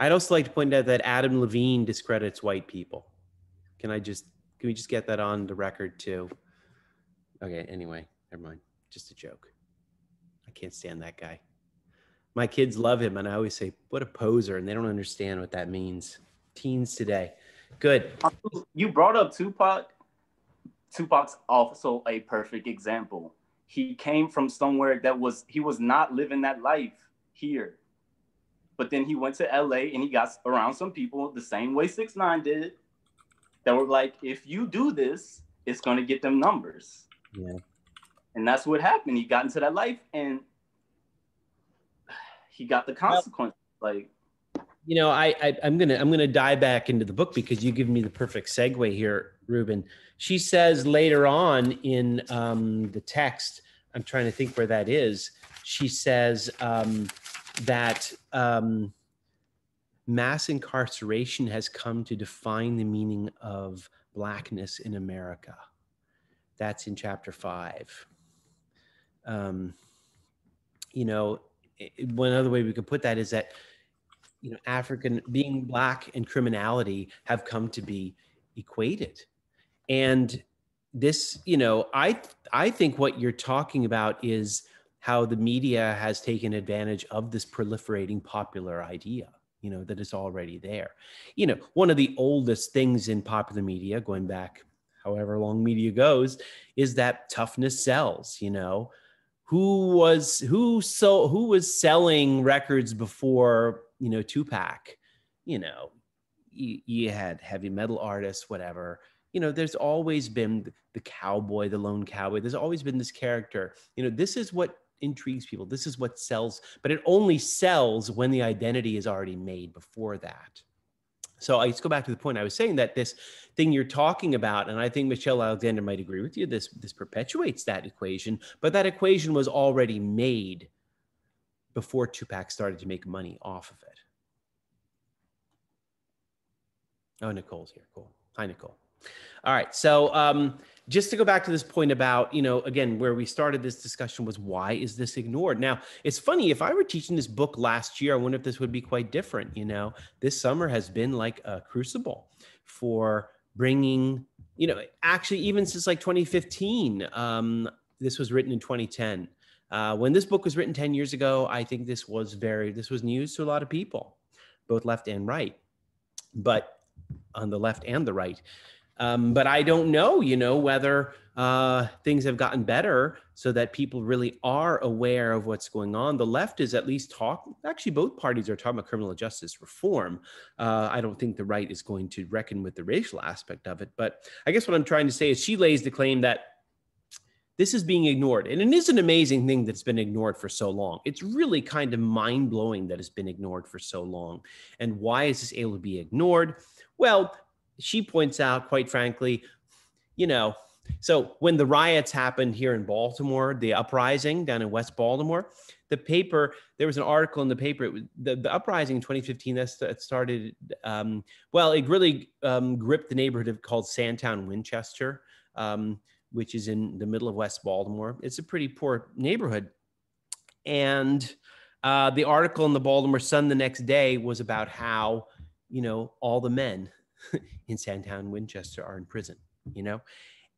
also like to point out that Adam Levine discredits white people. Can we just get that on the record too? Okay, anyway, never mind. Just a joke. I can't stand that guy. My kids love him, and I always say, what a poser, and they don't understand what that means. Teens today. Good. You brought up Tupac. Tupac's also a perfect example. He came from somewhere he was not living that life here. But then he went to LA and he got around some people the same way 6ix9ine did, that were like, if you do this, it's going to get them numbers. Yeah. And that's what happened. He got into that life and he got the consequences. Like, you know, I'm gonna dive back into the book because you give me the perfect segue here, Ruben. She says later on in the text, I'm trying to think where that is. She says that mass incarceration has come to define the meaning of Blackness in America. That's in chapter 5. You know, one other way we could put that is that, you know, being Black and criminality have come to be equated. And this, you know, I think what you're talking about is how the media has taken advantage of this proliferating popular idea, you know, that is already there. You know, one of the oldest things in popular media, going back however long media goes, is that toughness sells. You know, who was selling records before, you know, Tupac? You know, you had heavy metal artists, whatever. You know, there's always been the cowboy, the lone cowboy. There's always been this character. You know, this is what intrigues people. This is what sells, but it only sells when the identity is already made before that. So I just go back to the point I was saying, that this thing you're talking about, and I think Michelle Alexander might agree with you, this perpetuates that equation, but that equation was already made before Tupac started to make money off of it. Oh, Nicole's here. Cool. Hi, Nicole. All right. So just to go back to this point about, you know, again, where we started this discussion was, why is this ignored? Now, it's funny, if I were teaching this book last year, I wonder if this would be quite different. You know, this summer has been like a crucible for bringing, you know, actually even since like 2015, this was written in 2010. When this book was written 10 years ago, I think this was news to a lot of people, both left and right. But on the left and the right. But I don't know, whether things have gotten better so that people really are aware of what's going on. The left is at least actually both parties are talking about criminal justice reform. I don't think the right is going to reckon with the racial aspect of it. But I guess what I'm trying to say is she lays the claim that this is being ignored. And it is an amazing thing that's been ignored for so long. It's really kind of mind-blowing that it's been ignored for so long. And why is this able to be ignored? Well, she points out, quite frankly, so when the riots happened here in Baltimore, the uprising down in West Baltimore, there was an article in the paper, the uprising in 2015 that started, it really gripped the neighborhood called Sandtown, Winchester, which is in the middle of West Baltimore. It's a pretty poor neighborhood. And the article in the Baltimore Sun the next day was about how, all the men in Sandtown, Winchester are in prison,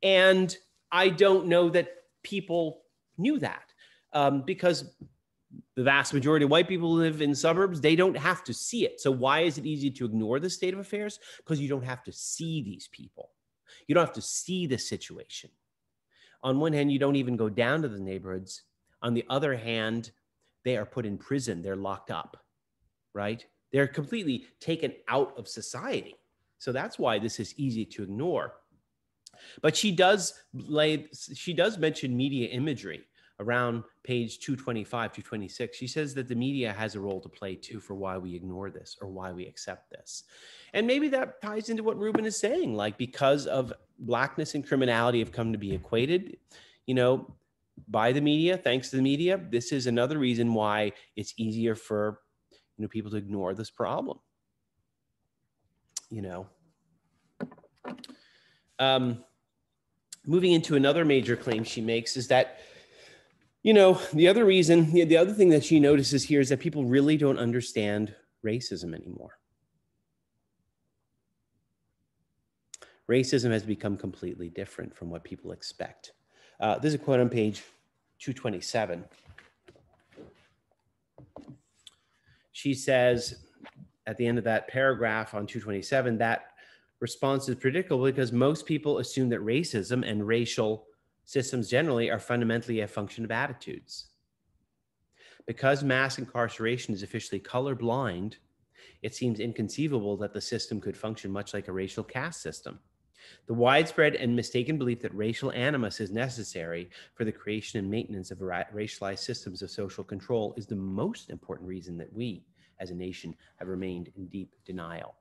And I don't know that people knew that because the vast majority of white people who live in suburbs, they don't have to see it. So why is it easy to ignore the state of affairs? Because you don't have to see these people. You don't have to see the situation. On one hand, you don't even go down to the neighborhoods. On the other hand, they are put in prison. They're locked up, right? They're completely taken out of society. So that's why this is easy to ignore. But she does mention media imagery around page 225, 226. She says that the media has a role to play too for why we ignore this or why we accept this. And maybe that ties into what Ruben is saying, like because of Blackness and criminality have come to be equated, by the media, thanks to the media. This is another reason why it's easier for people to ignore this problem. Moving into another major claim she makes is that, the other thing that she notices here is that people really don't understand racism anymore. Racism has become completely different from what people expect. There's a quote on page 227. She says at the end of that paragraph on 227, that response is predictable because most people assume that racism and racial systems generally are fundamentally a function of attitudes. Because mass incarceration is officially colorblind, it seems inconceivable that the system could function much like a racial caste system. The widespread and mistaken belief that racial animus is necessary for the creation and maintenance of racialized systems of social control is the most important reason that we, as a nation, have remained in deep denial.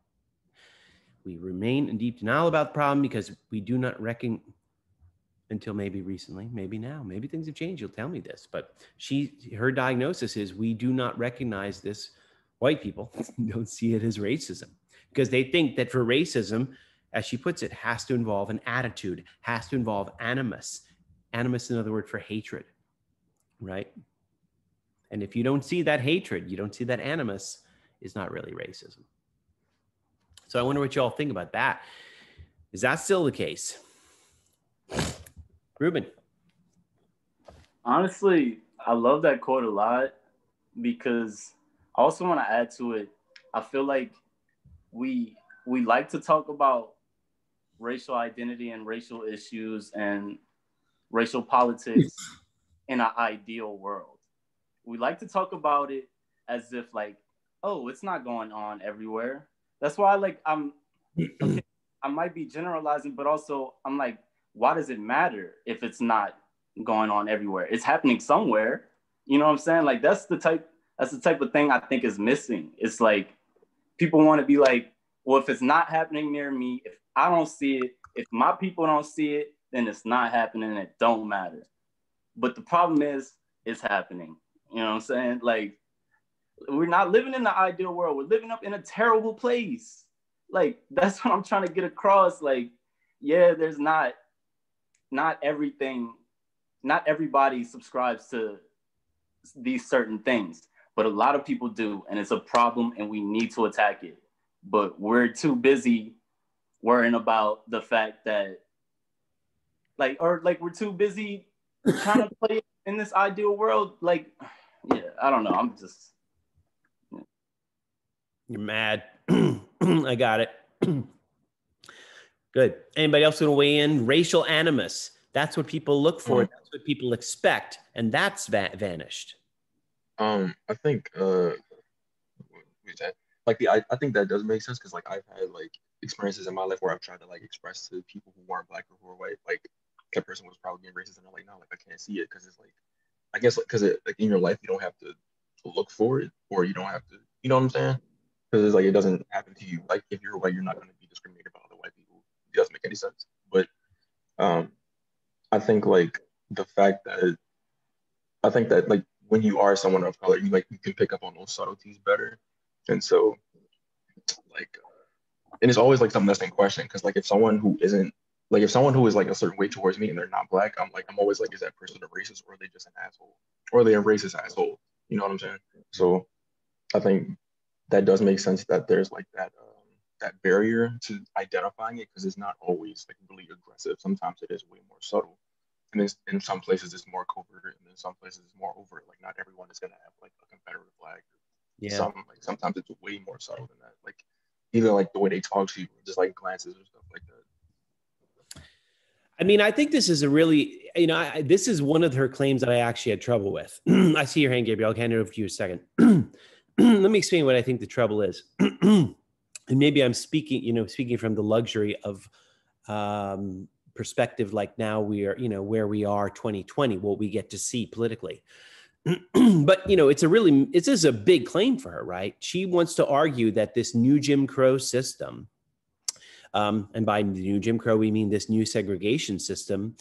We remain in deep denial about the problem because we do not reckon, until maybe recently, maybe now, maybe things have changed, you'll tell me this, but her diagnosis is we do not recognize this, white people don't see it as racism because they think that for racism, as she puts it, has to involve an attitude, has to involve animus. Animus is another word for hatred, right? And if you don't see that hatred, you don't see that animus, is not really racism. So I wonder what you all think about that. Is that still the case? Ruben. Honestly, I love that quote a lot because I also want to add to it. I feel like we like to talk about racial identity and racial issues and racial politics in an ideal world. We like to talk about it as if it's not going on everywhere. That's why I might be generalizing, but also I'm like, why does it matter if it's not going on everywhere? It's happening somewhere. You know what I'm saying? That's the type of thing I think is missing. It's like people want to be like, well, if it's not happening near me, if I don't see it, if my people don't see it, then it's not happening and it don't matter. But the problem is it's happening. You know what I'm saying? We're not living in the ideal world. We're living up in a terrible place. That's what I'm trying to get across. There's not everybody subscribes to these certain things, but a lot of people do. And it's a problem and we need to attack it. But we're too busy worrying about the fact that we're too busy trying to play in this ideal world. I don't know. I'm just. You're mad. I got it. Good. Anybody else want to weigh in? Racial animus. That's what people look for. That's what people expect. And that's vanished. I think like I think that does make sense because like I've had like experiences in my life where I've tried to like express to people who weren't black or who were white, like that person was probably being racist, and I'm like, no, like I can't see it because it's like, I guess like because it like in your life you don't have to look for it, or you don't have to, you know what I'm saying? Because it's like it doesn't happen to you. Like if you're white, you're not going to be discriminated by other white people. It doesn't make any sense. But I think like the fact that I think that like when you are someone of color, you can pick up on those subtleties better, and so like and it's always like something that's in question because like if someone who isn't like if someone who is like a certain way towards me and they're not black, I'm always like, is that person a racist or are they just an asshole or are they a racist asshole? You know what I'm saying? So I think that does make sense that there's like that that barrier to identifying it because it's not always like really aggressive. Sometimes it is way more subtle, and in some places it's more covert, and in some places it's more overt. Like not everyone is gonna have like a Confederate flag. Yeah. Sometimes it's way more subtle than that. Like either like the way they talk to you, or just like glances or stuff like that. I mean, I think this is a really, this is one of her claims that I actually had trouble with. I see your hand, Gabriel. I'll hand it over to you a second. Let me explain what I think the trouble is. And maybe I'm speaking from the luxury of perspective, like now we are, where we are 2020, what we get to see politically. But, it is a big claim for her, right? She wants to argue that this new Jim Crow system, and by the new Jim Crow, we mean this new segregation system,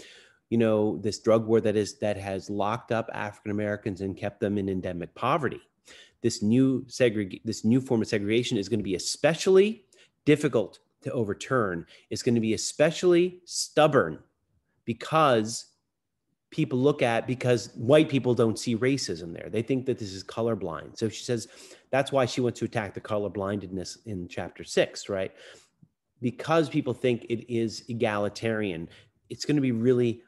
this drug war that has locked up African Americans and kept them in endemic poverty. This new form of segregation is going to be especially difficult to overturn. It's going to be especially stubborn because white people don't see racism there. They think that this is colorblind. So she says that's why she wants to attack the colorblindedness in chapter 6, right? Because people think it is egalitarian, it's going to be really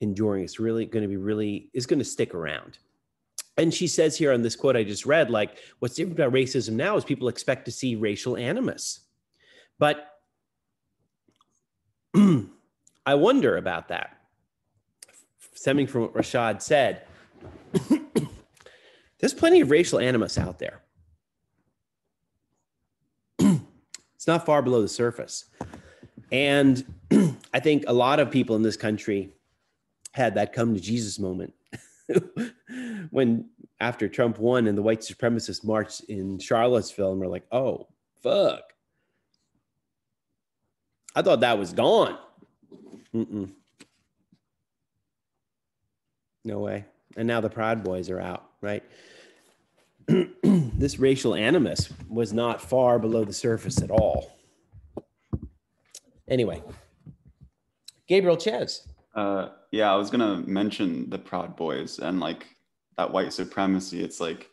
enduring. It's going to stick around. And she says here on this quote I just read, like, what's different about racism now is people expect to see racial animus. But I wonder about that. Stemming from what Rashad said, there's plenty of racial animus out there. It's not far below the surface. And I think a lot of people in this country had that come to Jesus moment when after Trump won and the white supremacists marched in Charlottesville and we're like, oh, fuck. I thought that was gone. No way. And now the Proud Boys are out, right? This racial animus was not far below the surface at all. Anyway, Gabriel Ches. Yeah, I was gonna mention the Proud Boys and like that white supremacy. It's like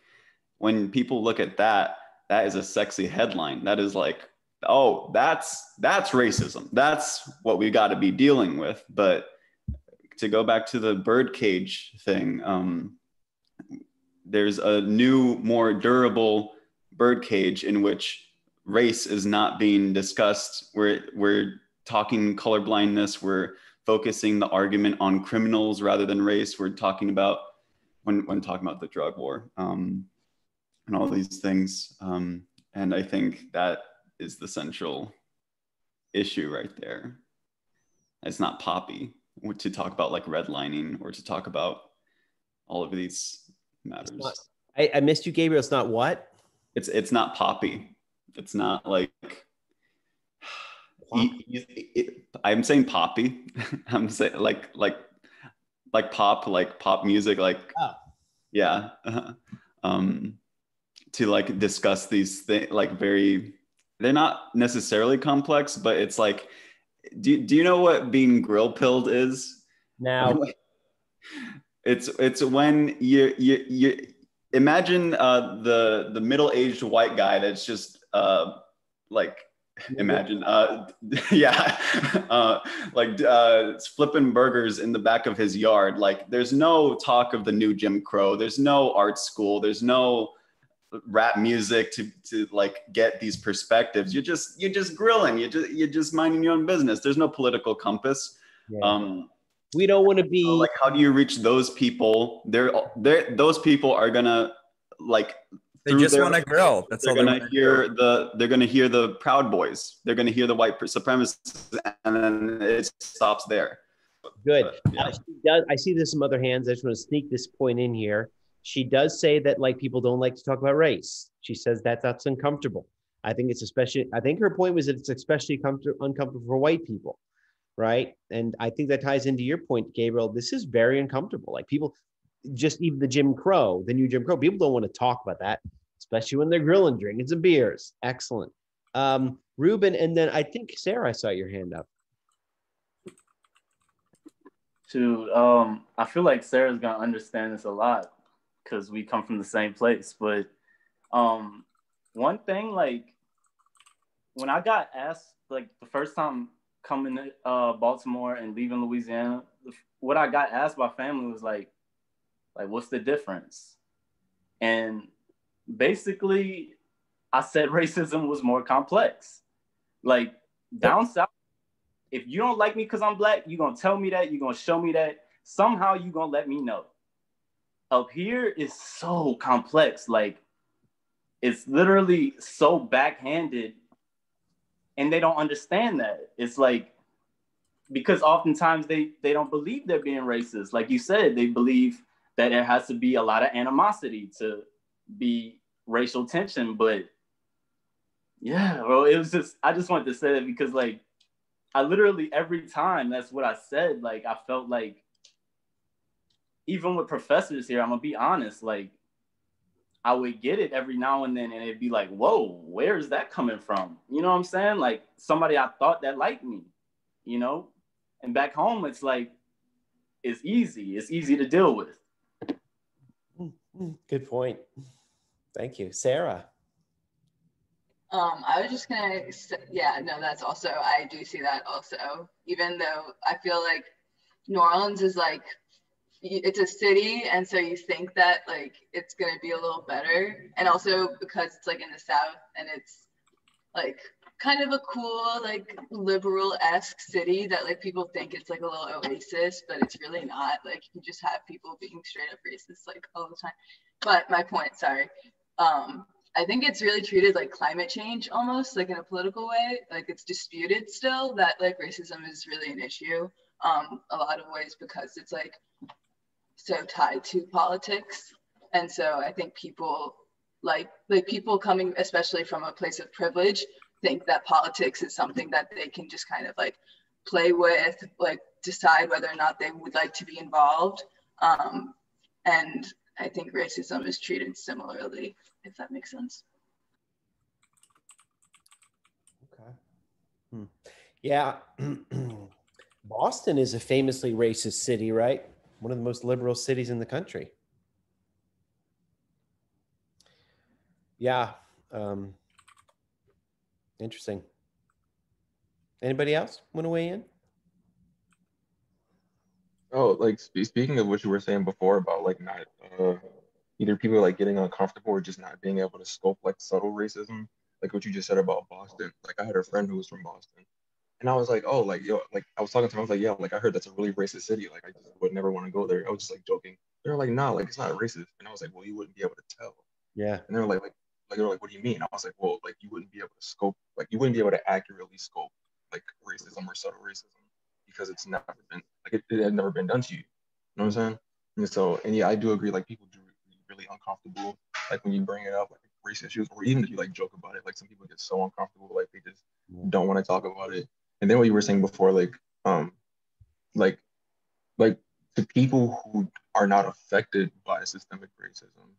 when people look at that is a sexy headline. That is like, oh, that's racism. That's what we got to be dealing with. But to go back to the birdcage thing, there's a new, more durable birdcage in which race is not being discussed. We're talking colorblindness. We're focusing the argument on criminals rather than race. We're talking about when talking about the drug war and all these things. And I think that is the central issue right there. It's not poppy to talk about like redlining or to talk about all of these matters. I missed you, Gabriel. It's not what? It's not poppy. It's not like I'm saying poppy. I'm saying like pop music, like yeah. To like discuss these things, like they're not necessarily complex, but it's like, do you know what being grill pilled is? Now, it's when you imagine the middle-aged white guy that's just like imagine flipping burgers in the back of his yard. Like there's no talk of the new Jim Crow. There's no art school. There's no rap music to like get these perspectives. You're just grilling. You're just minding your own business. There's no political compass. Yeah. We don't want to be so like, how do you reach those people? Those people are gonna like they just want to grill. That's all they're gonna hear. They're gonna hear the Proud Boys. They're gonna hear the white supremacists, and then it stops there. Good. I see there's some other hands. I just want to sneak this point in here. She does say that like people don't like to talk about race. She says that's uncomfortable. I think her point was that it's especially uncomfortable for white people, right? And I think that ties into your point, Gabriel. This is very uncomfortable. Like people, just even the new Jim Crow, people don't want to talk about that, especially when they're grilling, drinking some beers. Excellent. Ruben, and then I think Sarah, I saw your hand up. Dude, I feel like Sarah's gonna understand this a lot because we come from the same place. But one thing, like when I got asked, like the first time coming to Baltimore and leaving Louisiana, what I got asked by family was like what's the difference? And basically, I said racism was more complex. Like down south, if you don't like me because I'm black, you're going to tell me that. You're going to show me that. Somehow you're going to let me know. Up here is so complex. Like, it's literally so backhanded. And they don't understand that. It's like, because oftentimes they don't believe they're being racist. Like you said, they believe that there has to be a lot of animosity to be racial tension. But yeah, bro, it was just, I just wanted to say that because like, I literally, every time that's what I said, like, I felt like, even with professors here, I'm gonna be honest, like, I would get it every now and then, and it'd be like, whoa, where is that coming from? You know what I'm saying? Like, somebody I thought that liked me, you know? And back home, it's like, it's easy to deal with. Good point. Thank you. Sarah. I was just gonna say, yeah, no, that's also, I do see that also, even though I feel like New Orleans is like, it's a city, and so you think that like it's gonna be a little better, and also because it's like in the South and it's like kind of a cool like liberal-esque city that like people think it's like a little oasis, but it's really not. Like you just have people being straight up racist like all the time. But my point, sorry, I think it's really treated like climate change almost, like in a political way. Like it's disputed still that like racism is really an issue a lot of ways because it's like so tied to politics. And so I think people like people coming especially from a place of privilege think that politics is something that they can just kind of like play with, like decide whether or not they would like to be involved. And I think racism is treated similarly, if that makes sense. Okay. Yeah. Boston is a famously racist city, right? One of the most liberal cities in the country. Yeah. Interesting. Anybody else want to weigh in? Oh, like speaking of what you were saying before about like not either people like getting uncomfortable or just not being able to scope like subtle racism, like what you just said about Boston. Like I had a friend who was from Boston, and I was like, oh, like yo, like I was talking to him, I was like, yeah, like I heard that's a really racist city. Like I just would never want to go there. I was just like joking. They were like, nah, like it's not racist, and I was like, well, you wouldn't be able to tell. Yeah. And they were like they were like, what do you mean? I was like, well, like you wouldn't be able to scope, like you wouldn't be able to accurately scope like racism or subtle racism because it's never been like it had never been done to you. You know what I'm saying? And so, and yeah, I do agree. Like people do really uncomfortable, like when you bring it up, like race issues, or even if you like joke about it. Like some people get so uncomfortable, like they just don't want to talk about it. And then what you were saying before, like to people who are not affected by systemic racism,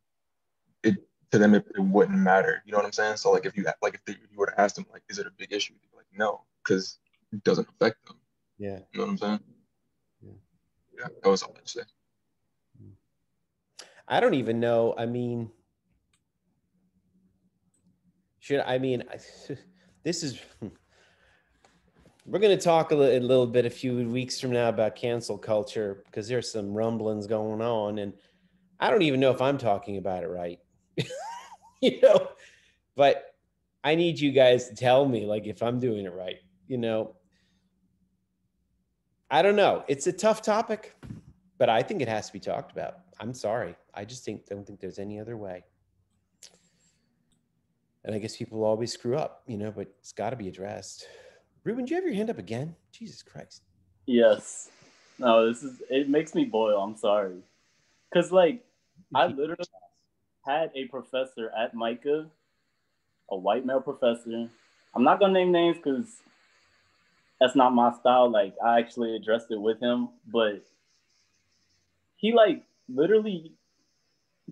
to them it wouldn't matter. You know what I'm saying? So like if you were to ask them like, is it a big issue? They'd be like, no, because it doesn't affect them. Yeah. You know what I'm saying? Yeah, that was all I'd say. I don't even know. I mean, this is, we're going to talk a little bit a few weeks from now about cancel culture because there's some rumblings going on, and I don't even know if I'm talking about it right. you know, but I need you guys to tell me, like, if I'm doing it right, you know. I don't know. It's a tough topic, but I think it has to be talked about. I'm sorry. I just don't think there's any other way. And I guess people will always screw up, you know, but it's got to be addressed. Ruben, do you have your hand up again? Jesus Christ. Yes. No, it makes me boil. I'm sorry. Because, like, I literally had a professor at Micah, a white male professor. I'm not going to name names because that's not my style. Like, I actually addressed it with him, but he, like, literally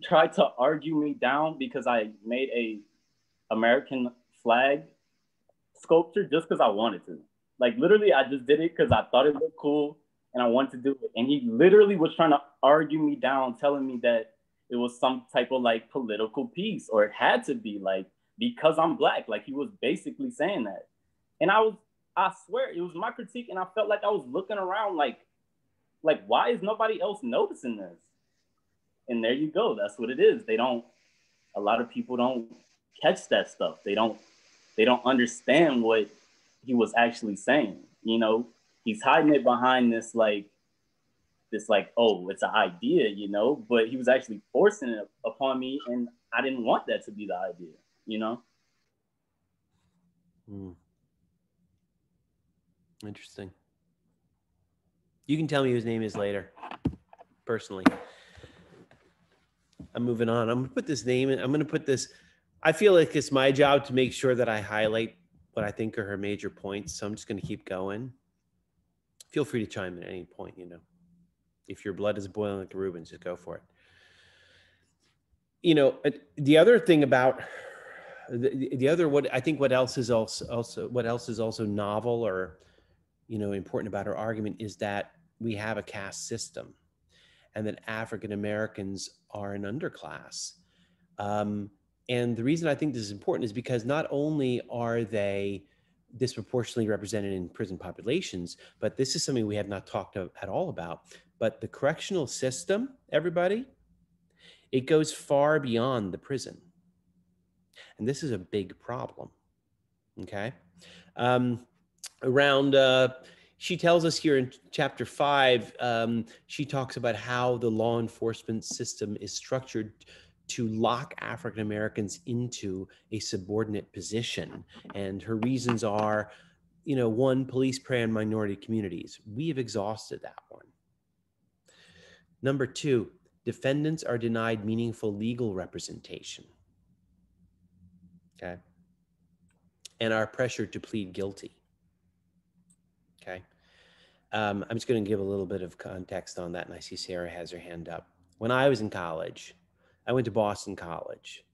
tried to argue me down because I made a American flag sculpture just because I wanted to. Like, literally, I just did it because I thought it looked cool and I wanted to do it. And he literally was trying to argue me down, telling me that it was some type of, like, political piece, or it had to be, like, because I'm Black. Like, he was basically saying that. And I swear, it was my critique, and I felt like I was looking around like, why is nobody else noticing this? And there you go. That's what it is. A lot of people don't catch that stuff. They don't understand what he was actually saying. You know, he's hiding it behind this, oh, it's an idea, you know, but he was actually forcing it upon me, and I didn't want that to be the idea, you know? Interesting. You can tell me whose name is later, personally. I'm moving on. I'm going to put this name in. I'm going to put this. I feel like it's my job to make sure that I highlight what I think are her major points. So I'm just going to keep going. Feel free to chime in at any point, you know. If your blood is boiling like the Rubens, just go for it. You know, the other thing about what else is also novel or, you know, important about her argument is that we have a caste system and that African Americans are an underclass. And the reason I think this is important is because not only are they disproportionately represented in prison populations, but this is something we have not talked at all about, but the correctional system, everybody, it goes far beyond the prison. And this is a big problem, okay? She tells us here in chapter 5, she talks about how the law enforcement system is structured to lock African Americans into a subordinate position. And her reasons are, you know, 1, police prey on minority communities. We have exhausted that one. Number 2, defendants are denied meaningful legal representation. Okay. And are pressured to plead guilty. Okay. I'm just going to give a little bit of context on that. And I see Sarah has her hand up. When I was in college, I went to Boston College,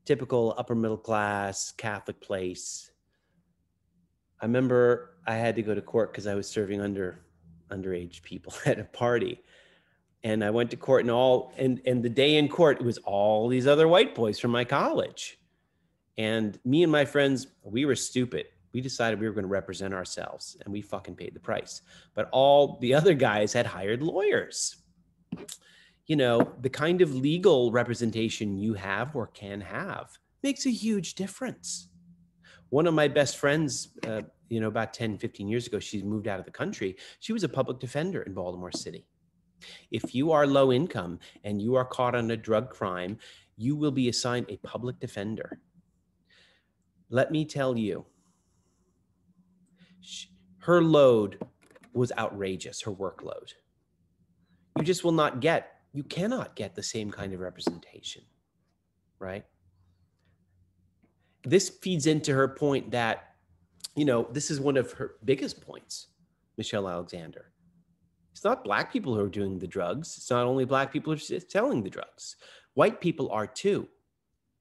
typical upper middle class Catholic place. I remember I had to go to court because I was serving underage people at a party. And I went to court and the day in court, it was all these other white boys from my college. And me and my friends, we were stupid. We decided we were going to represent ourselves and we fucking paid the price. But all the other guys had hired lawyers. You know, the kind of legal representation you have or can have makes a huge difference. One of my best friends, you know, about 10, 15 years ago, she moved out of the country. She was a public defender in Baltimore City. If you are low income and you are caught on a drug crime, you will be assigned a public defender. Let me tell you, her load was outrageous, her workload. You just will not get, you cannot get the same kind of representation, right? This feeds into her point that, you know, this is one of her biggest points, Michelle Alexander. It's not Black people who are doing the drugs. It's not only Black people who are selling the drugs. White people are too.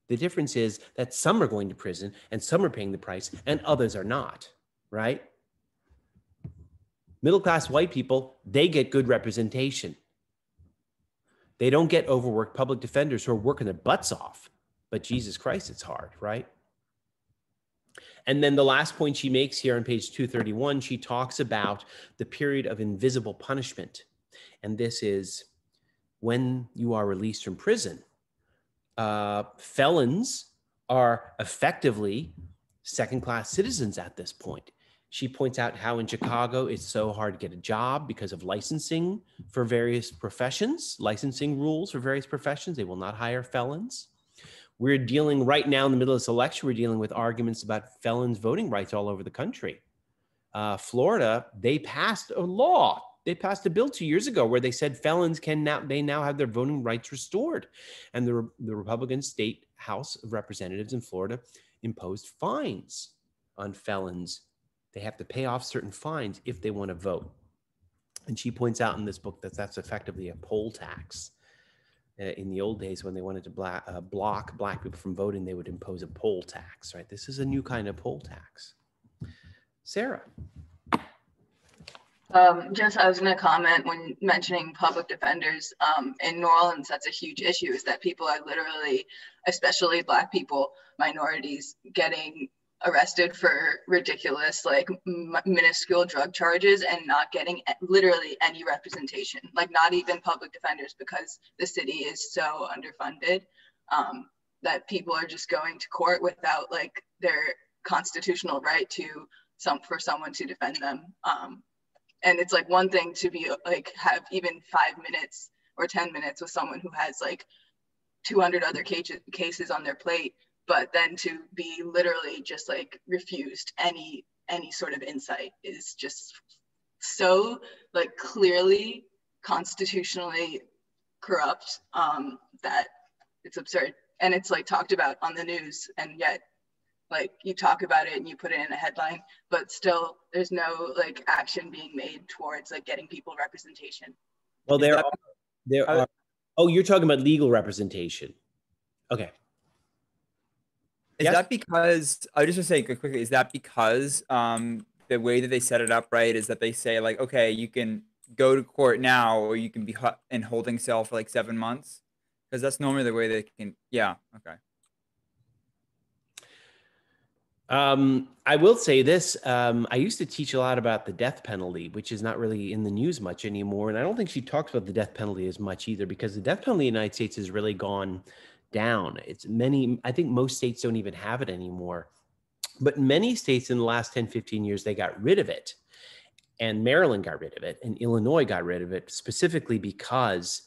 The difference is that some are going to prison and some are paying the price and others are not, right? Middle-class white people, they get good representation. They don't get overworked public defenders who are working their butts off. But Jesus Christ, it's hard, right? And then the last point she makes here on page 231, she talks about the period of invisible punishment. And this is when you are released from prison, felons are effectively second-class citizens at this point. She points out how in Chicago it's so hard to get a job because of licensing for various professions, licensing rules for various professions. They will not hire felons. We're dealing right now in the middle of this election, we're dealing with arguments about felons voting rights all over the country. Florida, they passed a law. They passed a bill 2 years ago where they said felons can now have their voting rights restored. And the Republican State House of Representatives in Florida imposed fines on felons. They have to pay off certain fines if they want to vote. And she points out in this book that that's effectively a poll tax. In the old days, when they wanted to block Black people from voting, they would impose a poll tax, right? This is a new kind of poll tax. Sarah. Just I was going to comment when mentioning public defenders in New Orleans, that's a huge issue, is that people are literally, especially Black people, minorities, getting arrested for ridiculous, like minuscule drug charges and not getting literally any representation, like not even public defenders, because the city is so underfunded that people are just going to court without like their constitutional right to for someone to defend them. And it's like one thing to be like have even 5 minutes or 10 minutes with someone who has like 200 other cases on their plate, but then to be literally just like refused any sort of insight is just so like clearly constitutionally corrupt that it's absurd. And it's like talked about on the news, and yet like you talk about it and you put it in a headline, but still there's no like action being made towards like getting people representation. Well, there are. Oh, you're talking about legal representation. Okay. Is that because, I was just going to say quickly, is that because the way that they set it up, right, is that they say like, okay, you can go to court now, or you can be in holding cell for like 7 months? Because that's normally the way they can, yeah, okay. I will say this, I used to teach a lot about the death penalty, which is not really in the news much anymore. And I don't think she talks about the death penalty as much either, because the death penalty in the United States has really gone down. I think most states don't even have it anymore. But many states in the last 10, 15 years, they got rid of it. And Maryland got rid of it, and Illinois got rid of it, specifically because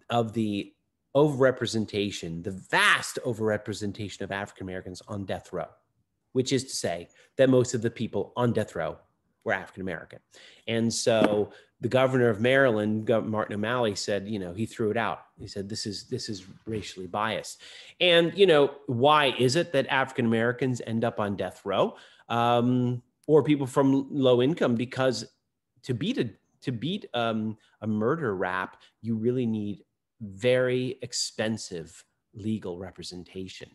of the overrepresentation, the vast overrepresentation of African Americans on death row, which is to say that most of the people on death row were African American. And so the governor of Maryland, Governor Martin O'Malley, said, he threw it out. He said, this is racially biased. And, why is it that African Americans end up on death row, or people from low income? Because to beat a murder rap, you really need very expensive legal representation.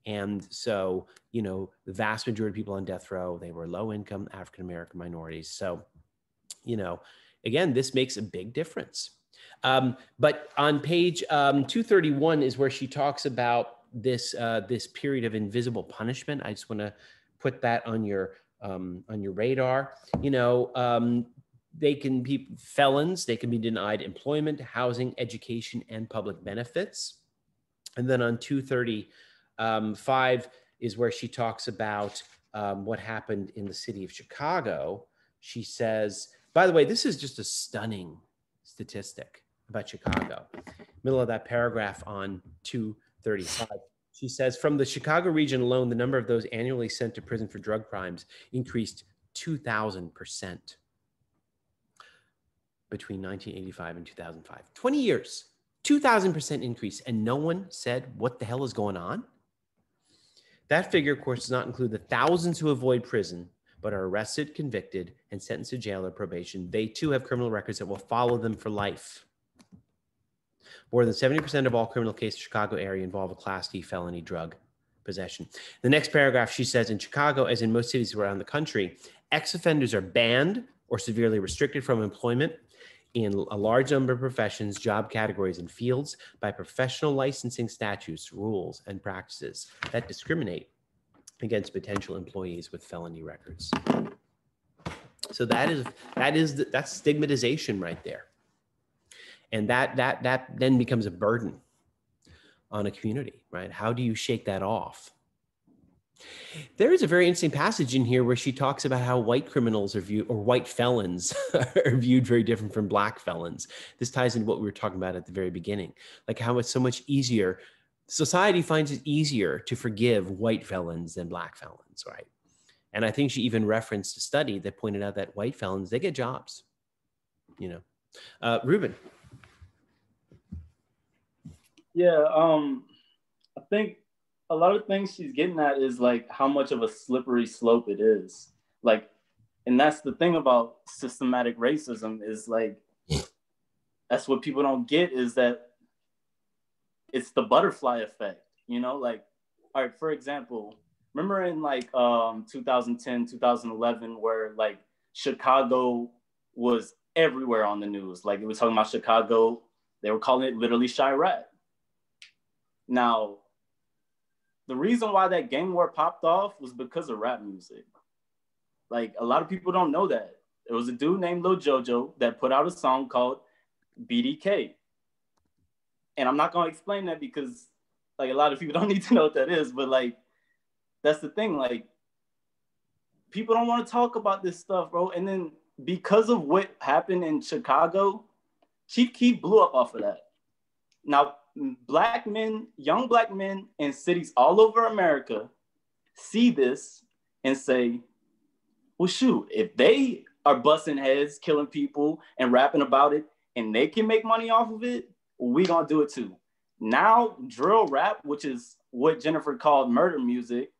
And so, the vast majority of people on death row, they were low income African-American minorities. So, again, this makes a big difference. But on page 231 is where she talks about this period of invisible punishment. I just want to put that on your radar. They can be felons. They can be denied employment, housing, education, and public benefits. And then on 235 is where she talks about what happened in the city of Chicago. She says, by the way, this is just a stunning statistic about Chicago. Middle of that paragraph on 235. She says, from the Chicago region alone, the number of those annually sent to prison for drug crimes increased 2,000%. Between 1985 and 2005. 20 years, 2,000% increase, and no one said what the hell is going on? That figure, of course, does not include the thousands who avoid prison but are arrested, convicted, and sentenced to jail or probation. They too have criminal records that will follow them for life. More than 70% of all criminal cases in the Chicago area involve a Class D felony drug possession. The next paragraph, she says, in Chicago, as in most cities around the country, ex-offenders are banned or severely restricted from employment in a large number of professions, job categories, and fields by professional licensing statutes, rules, and practices that discriminate against potential employees with felony records. So that's stigmatization right there. And that then becomes a burden on a community, right? How do you shake that off? There is a very interesting passage in here where she talks about how white criminals are viewed, or white felons are viewed very different from black felons. This ties into what we were talking about at the very beginning, like how it's so much easier. Society finds it easier to forgive white felons than black felons, right? And I think she even referenced a study that pointed out that white felons, they get jobs, you know. Ruben. Yeah, I think a lot of things she's getting at is like how much of a slippery slope it is. Like, and that's the thing about systematic racism is like, that's what people don't get is that it's the butterfly effect, you know? Like, all right, for example, remember in like 2010, 2011, where like Chicago was everywhere on the news. Like it was talking about Chicago, they were calling it literally Chirac. Now, the reason why that gang war popped off was because of rap music. Like a lot of people don't know that. There was a dude named Lil Jojo that put out a song called BDK. And I'm not gonna explain that because like a lot of people don't need to know what that is, but like, that's the thing. Like people don't want to talk about this stuff, bro. And then because of what happened in Chicago, Chief Keef blew up off of that. Now, black men, young black men in cities all over America see this and say, well, shoot, if they are busting heads, killing people and rapping about it, and they can make money off of it, we gonna do it too. Now, drill rap, which is what Jennifer called murder music,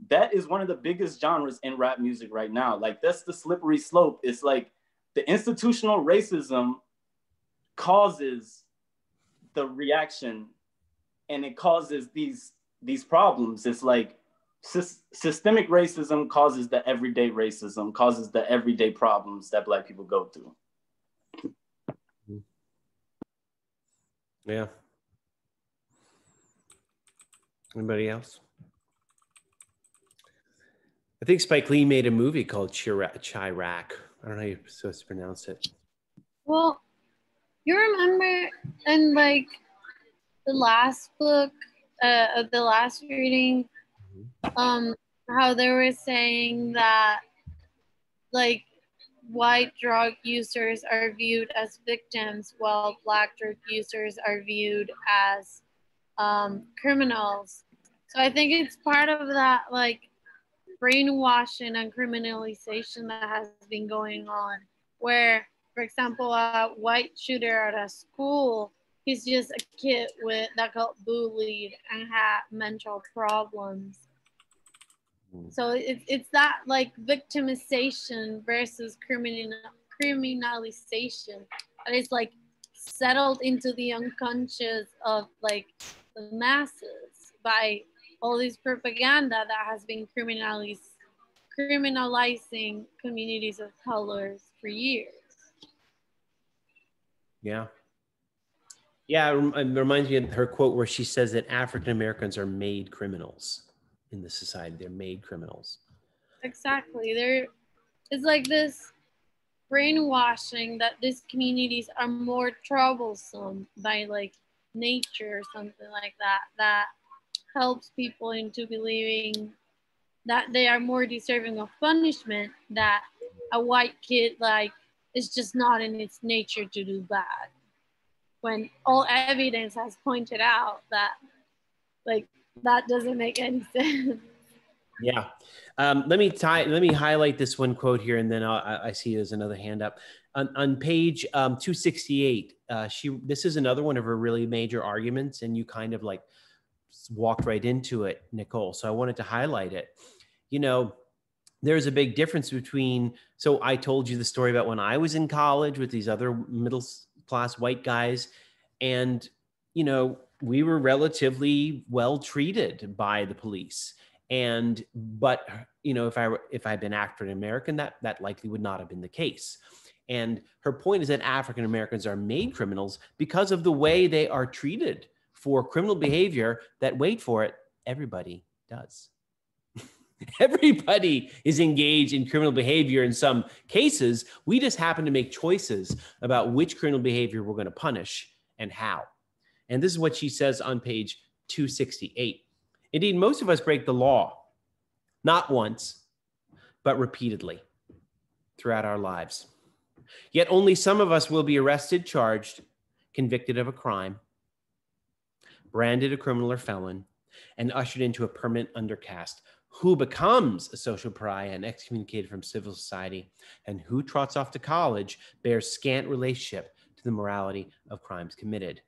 that is one of the biggest genres in rap music right now. Like that's the slippery slope. It's like the institutional racism causes the reaction and it causes these problems. It's like systemic racism causes the everyday racism, causes the everyday problems that Black people go through. Yeah. Anybody else? I think Spike Lee made a movie called Chirac. I don't know how you're supposed to pronounce it. Well, you remember in like the last book of the last reading, how they were saying that like white drug users are viewed as victims while Black drug users are viewed as criminals. So I think it's part of that like brainwashing and criminalization that has been going on, where, for example, a white shooter at a school, he's just a kid that got bullied and had mental problems. So it's that like victimization versus criminalization that is like settled into the unconscious of like the masses by all this propaganda that has been criminalizing communities of colors for years. Yeah. Yeah, it reminds me of her quote where she says that African Americans are made criminals in the society. They're made criminals. Exactly. It's like this brainwashing that these communities are more troublesome by like nature or something like that, that helps people into believing that they are more deserving of punishment, that a white kid like is just not in its nature to do bad, when all evidence has pointed out that like that doesn't make any sense. Yeah. Let me highlight this one quote here, and then I see there's another hand up. On page 268, this is another one of her really major arguments, and you kind of like walked right into it, Nicole. So I wanted to highlight it. You know, there's a big difference between, so I told you the story about when I was in college with these other middle class white guys, and, you know, we were relatively well treated by the police. But you know, if I'd been African American, that likely would not have been the case. And her point is that African Americans are made criminals because of the way they are treated for criminal behavior that, wait for it, everybody does. Everybody is engaged in criminal behavior in some cases. We just happen to make choices about which criminal behavior we're going to punish and how. And this is what she says on page 268. Indeed, most of us break the law, not once, but repeatedly throughout our lives. Yet only some of us will be arrested, charged, convicted of a crime, branded a criminal or felon, and ushered into a permanent undercaste. Who becomes a social pariah and excommunicated from civil society, and who trots off to college bears scant relationship to the morality of crimes committed.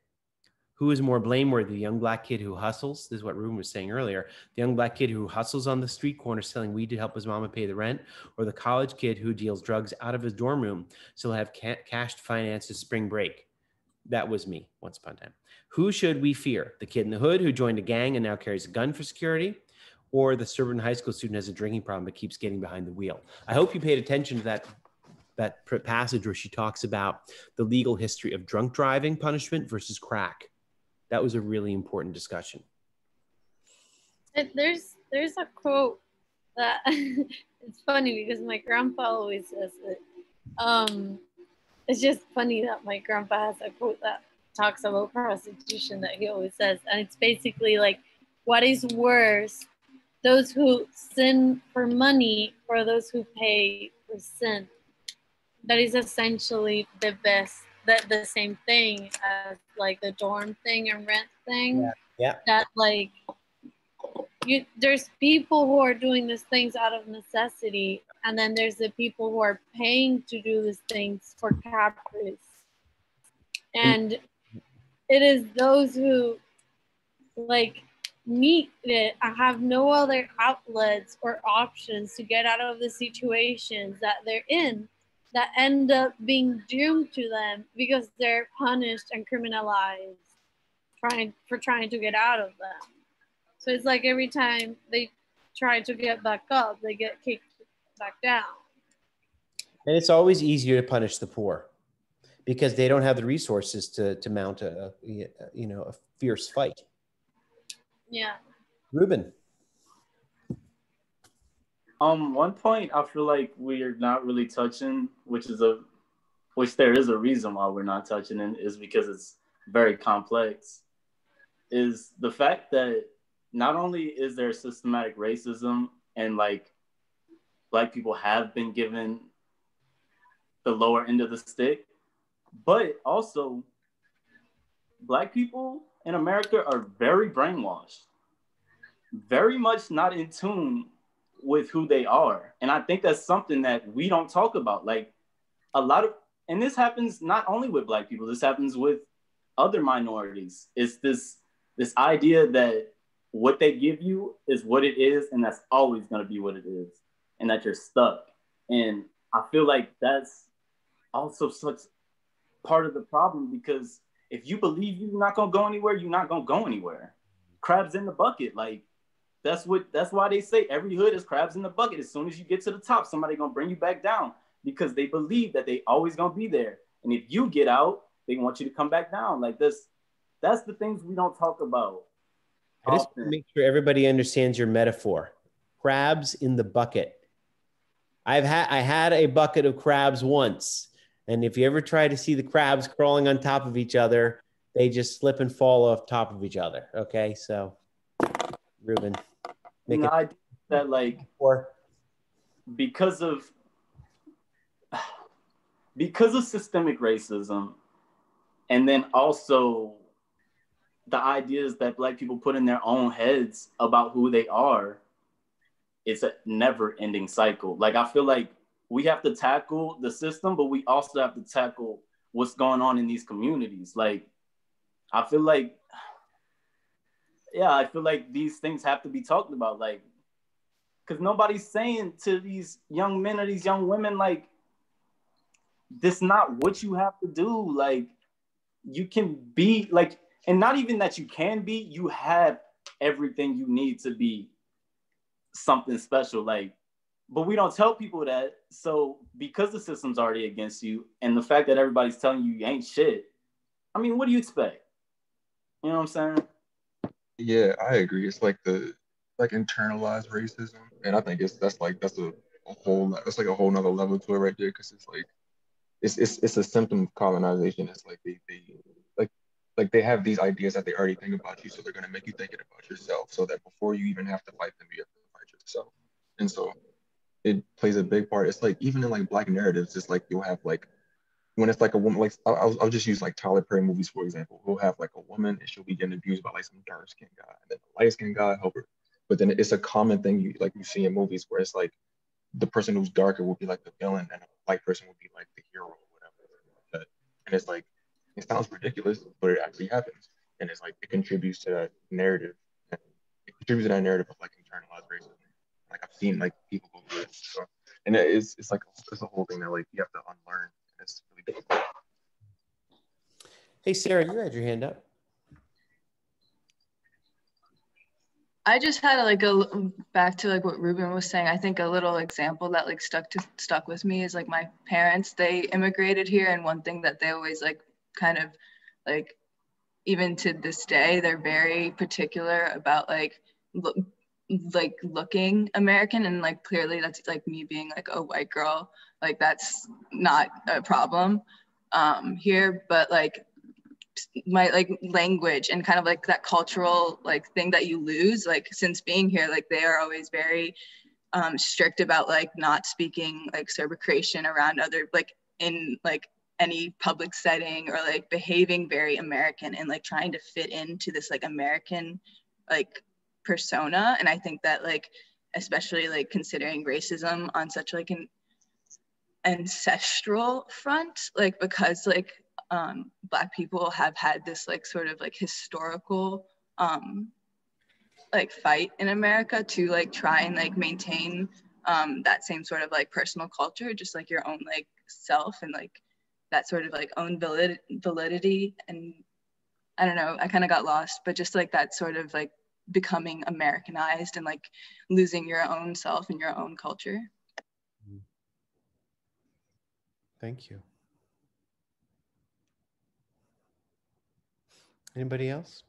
Who is more blameworthy, the young black kid who hustles? This is what Ruben was saying earlier. The young black kid who hustles on the street corner selling weed to help his mama pay the rent, or the college kid who deals drugs out of his dorm room so he'll have cash to finance his spring break? That was me once upon a time. Who should we fear? The kid in the hood who joined a gang and now carries a gun for security, or the suburban high school student who has a drinking problem but keeps getting behind the wheel? I hope you paid attention to that passage where she talks about the legal history of drunk driving punishment versus crack. That was a really important discussion. There's a quote that it's funny because my grandpa always says it. It's just funny that my grandpa has a quote that talks about prostitution that he always says. And it's basically like, what is worse, those who sin for money or those who pay for sin? That is essentially the same thing as like the dorm thing and rent thing. Yeah. That like, there's people who are doing these things out of necessity, and then there's the people who are paying to do these things for caprice. And it is those who like need it and have no other outlets or options to get out of the situations that they're in, that end up being doomed to them because they're punished and criminalized for trying to get out of them. So it's like every time they try to get back up, they get kicked back down. And it's always easier to punish the poor because they don't have the resources to mount a fierce fight. Yeah. Ruben. One point I feel like we're not really touching, which there is a reason why we're not touching it, is because it's very complex, is the fact that not only is there systematic racism and like Black people have been given the lower end of the stick, but also Black people in America are very brainwashed, very much not in tune with who they are. And I think that's something that we don't talk about. Like and this happens not only with Black people, this happens with other minorities. It's this idea that what they give you is what it is, and that's always going to be what it is, and that you're stuck. And I feel like that's also such part of the problem, because if you believe you're not going to go anywhere, you're not going to go anywhere. Crabs in the bucket. Like, that's why they say every hood is crabs in the bucket. As soon as you get to the top, somebody going to bring you back down, because they believe that they always going to be there. And if you get out, they want you to come back down. Like this. That's the things we don't talk about. I just want to make sure everybody understands your metaphor. Crabs in the bucket. I had a bucket of crabs once. And if you ever try to see the crabs crawling on top of each other, they just slip and fall off top of each other. Okay, so Ruben, I think that like because of systemic racism, and then also the ideas that Black people put in their own heads about who they are, it's a never-ending cycle. Like, I feel like we have to tackle the system, but we also have to tackle what's going on in these communities. Like, I feel like these things have to be talked about. Like, because nobody's saying to these young men or these young women, like, this is not what you have to do. Like, you can be, like, and not even that you can be, you have everything you need to be something special. Like, but we don't tell people that. So because the system's already against you, and the fact that everybody's telling you ain't shit, I mean, what do you expect? You know what I'm saying? Yeah, I agree. It's like internalized racism, and I think that's a whole nother level to it right there, because it's like it's a symptom of colonization. It's like they like like they have these ideas that they already think about you, so they're gonna make you think it about yourself, so that before you even have to fight them, you have to fight yourself. And so it plays a big part. It's like even in like Black narratives, it's like you'll have like when it's like a woman, like I'll just use like Tyler Perry movies for example. We'll have like a woman and she'll be getting abused by like some dark skinned guy, and then the light skinned guy help her. But then it's a common thing you see in movies where it's like the person who's darker will be like the villain, and a white person will be like the hero or whatever. And it's like it sounds ridiculous, but it actually happens, and it's like it contributes to that narrative. And it contributes to that narrative of like internalized racism. Like I've seen like people go through it. So, and it's like it's a whole thing that like you have to unlearn. It's really difficult. Hey, Sarah, you had your hand up. I just had to like go back to like what Ruben was saying. I think a little example that like stuck with me is like my parents, they immigrated here, and one thing that they always like kind of like even to this day, they're very particular about like looking American, and like clearly that's like me being like a white girl, like that's not a problem here, but like my like language and kind of like that cultural like thing that you lose like since being here, like they are always very strict about like not speaking like sobriquation around other like in like any public setting, or like behaving very American and like trying to fit into this like American like persona. And I think that like especially like considering racism on such like an ancestral front, like because like Black people have had this like sort of like historical like fight in America to like try and like maintain that same sort of like personal culture, just like your own like self and like that sort of like own validity. And I don't know, I kind of got lost, but just like that sort of like becoming Americanized and like losing your own self and your own culture. Thank you. Anybody else?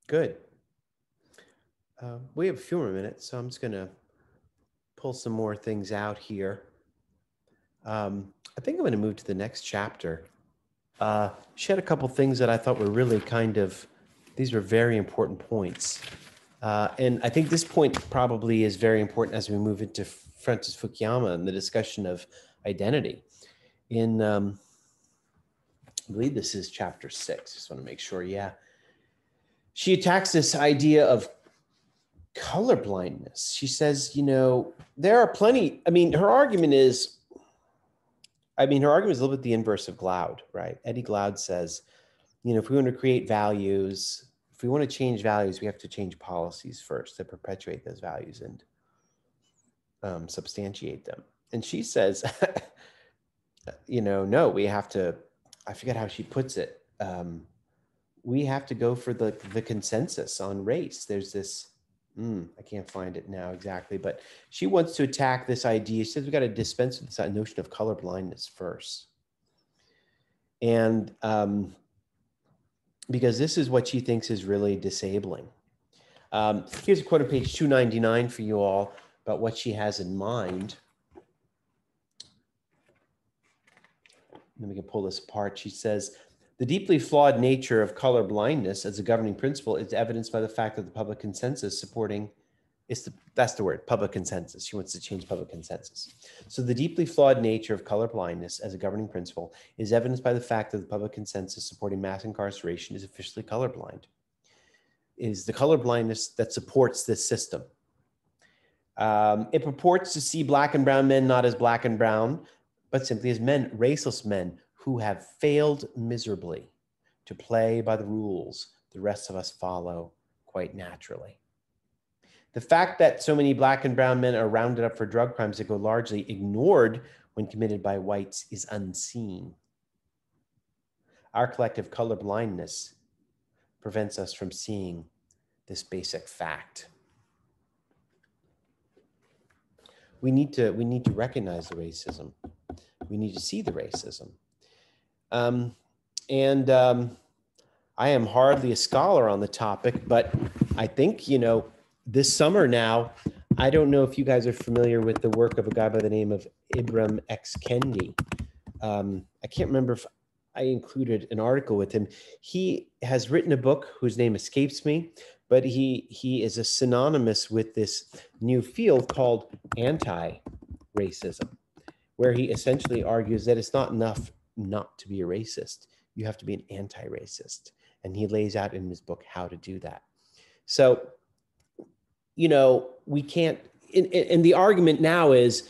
Good. We have a few more minutes, so I'm just going to pull some more things out here. I think I'm going to move to the next chapter. She had a couple things that I thought were really kind of, these were very important points. And I think this point probably is very important as we move into Francis Fukuyama and the discussion of identity. In, I believe this is chapter 6, just want to make sure, yeah. She attacks this idea of color blindness. She says, you know, there are plenty, I mean, her argument is a little bit the inverse of Glaude, right? Eddie Glaude says, you know, if we want to create values, if we want to change values, we have to change policies first to perpetuate those values and substantiate them. And she says, you know, no, we have to, I forget how she puts it. We have to go for the consensus on race. There's this, I can't find it now exactly, but she wants to attack this idea. She says we got to dispense with this notion of color blindness first. And because this is what she thinks is really disabling. Here's a quote on page 299 for you all about what she has in mind. Then we can pull this apart. She says, the deeply flawed nature of color blindness as a governing principle is evidenced by the fact that the public consensus supporting, that's the word, public consensus. She wants to change public consensus. So the deeply flawed nature of color blindness as a governing principle is evidenced by the fact that the public consensus supporting mass incarceration is officially colorblind. It is the color blindness that supports this system. It purports to see Black and brown men not as Black and brown, but simply as men, raceless men, who have failed miserably to play by the rules the rest of us follow quite naturally. The fact that so many Black and brown men are rounded up for drug crimes that go largely ignored when committed by whites is unseen. Our collective color blindness prevents us from seeing this basic fact. We need to recognize the racism. We need to see the racism. I am hardly a scholar on the topic, but I think, you know, this summer now, I don't know if you guys are familiar with the work of a guy by the name of Ibram X. Kendi. I can't remember if I included an article with him. He has written a book whose name escapes me, but he is a synonymous with this new field called anti-racism, where he essentially argues that it's not enough not to be a racist. You have to be an anti-racist. And he lays out in his book how to do that. So, you know, we can't, and the argument now is,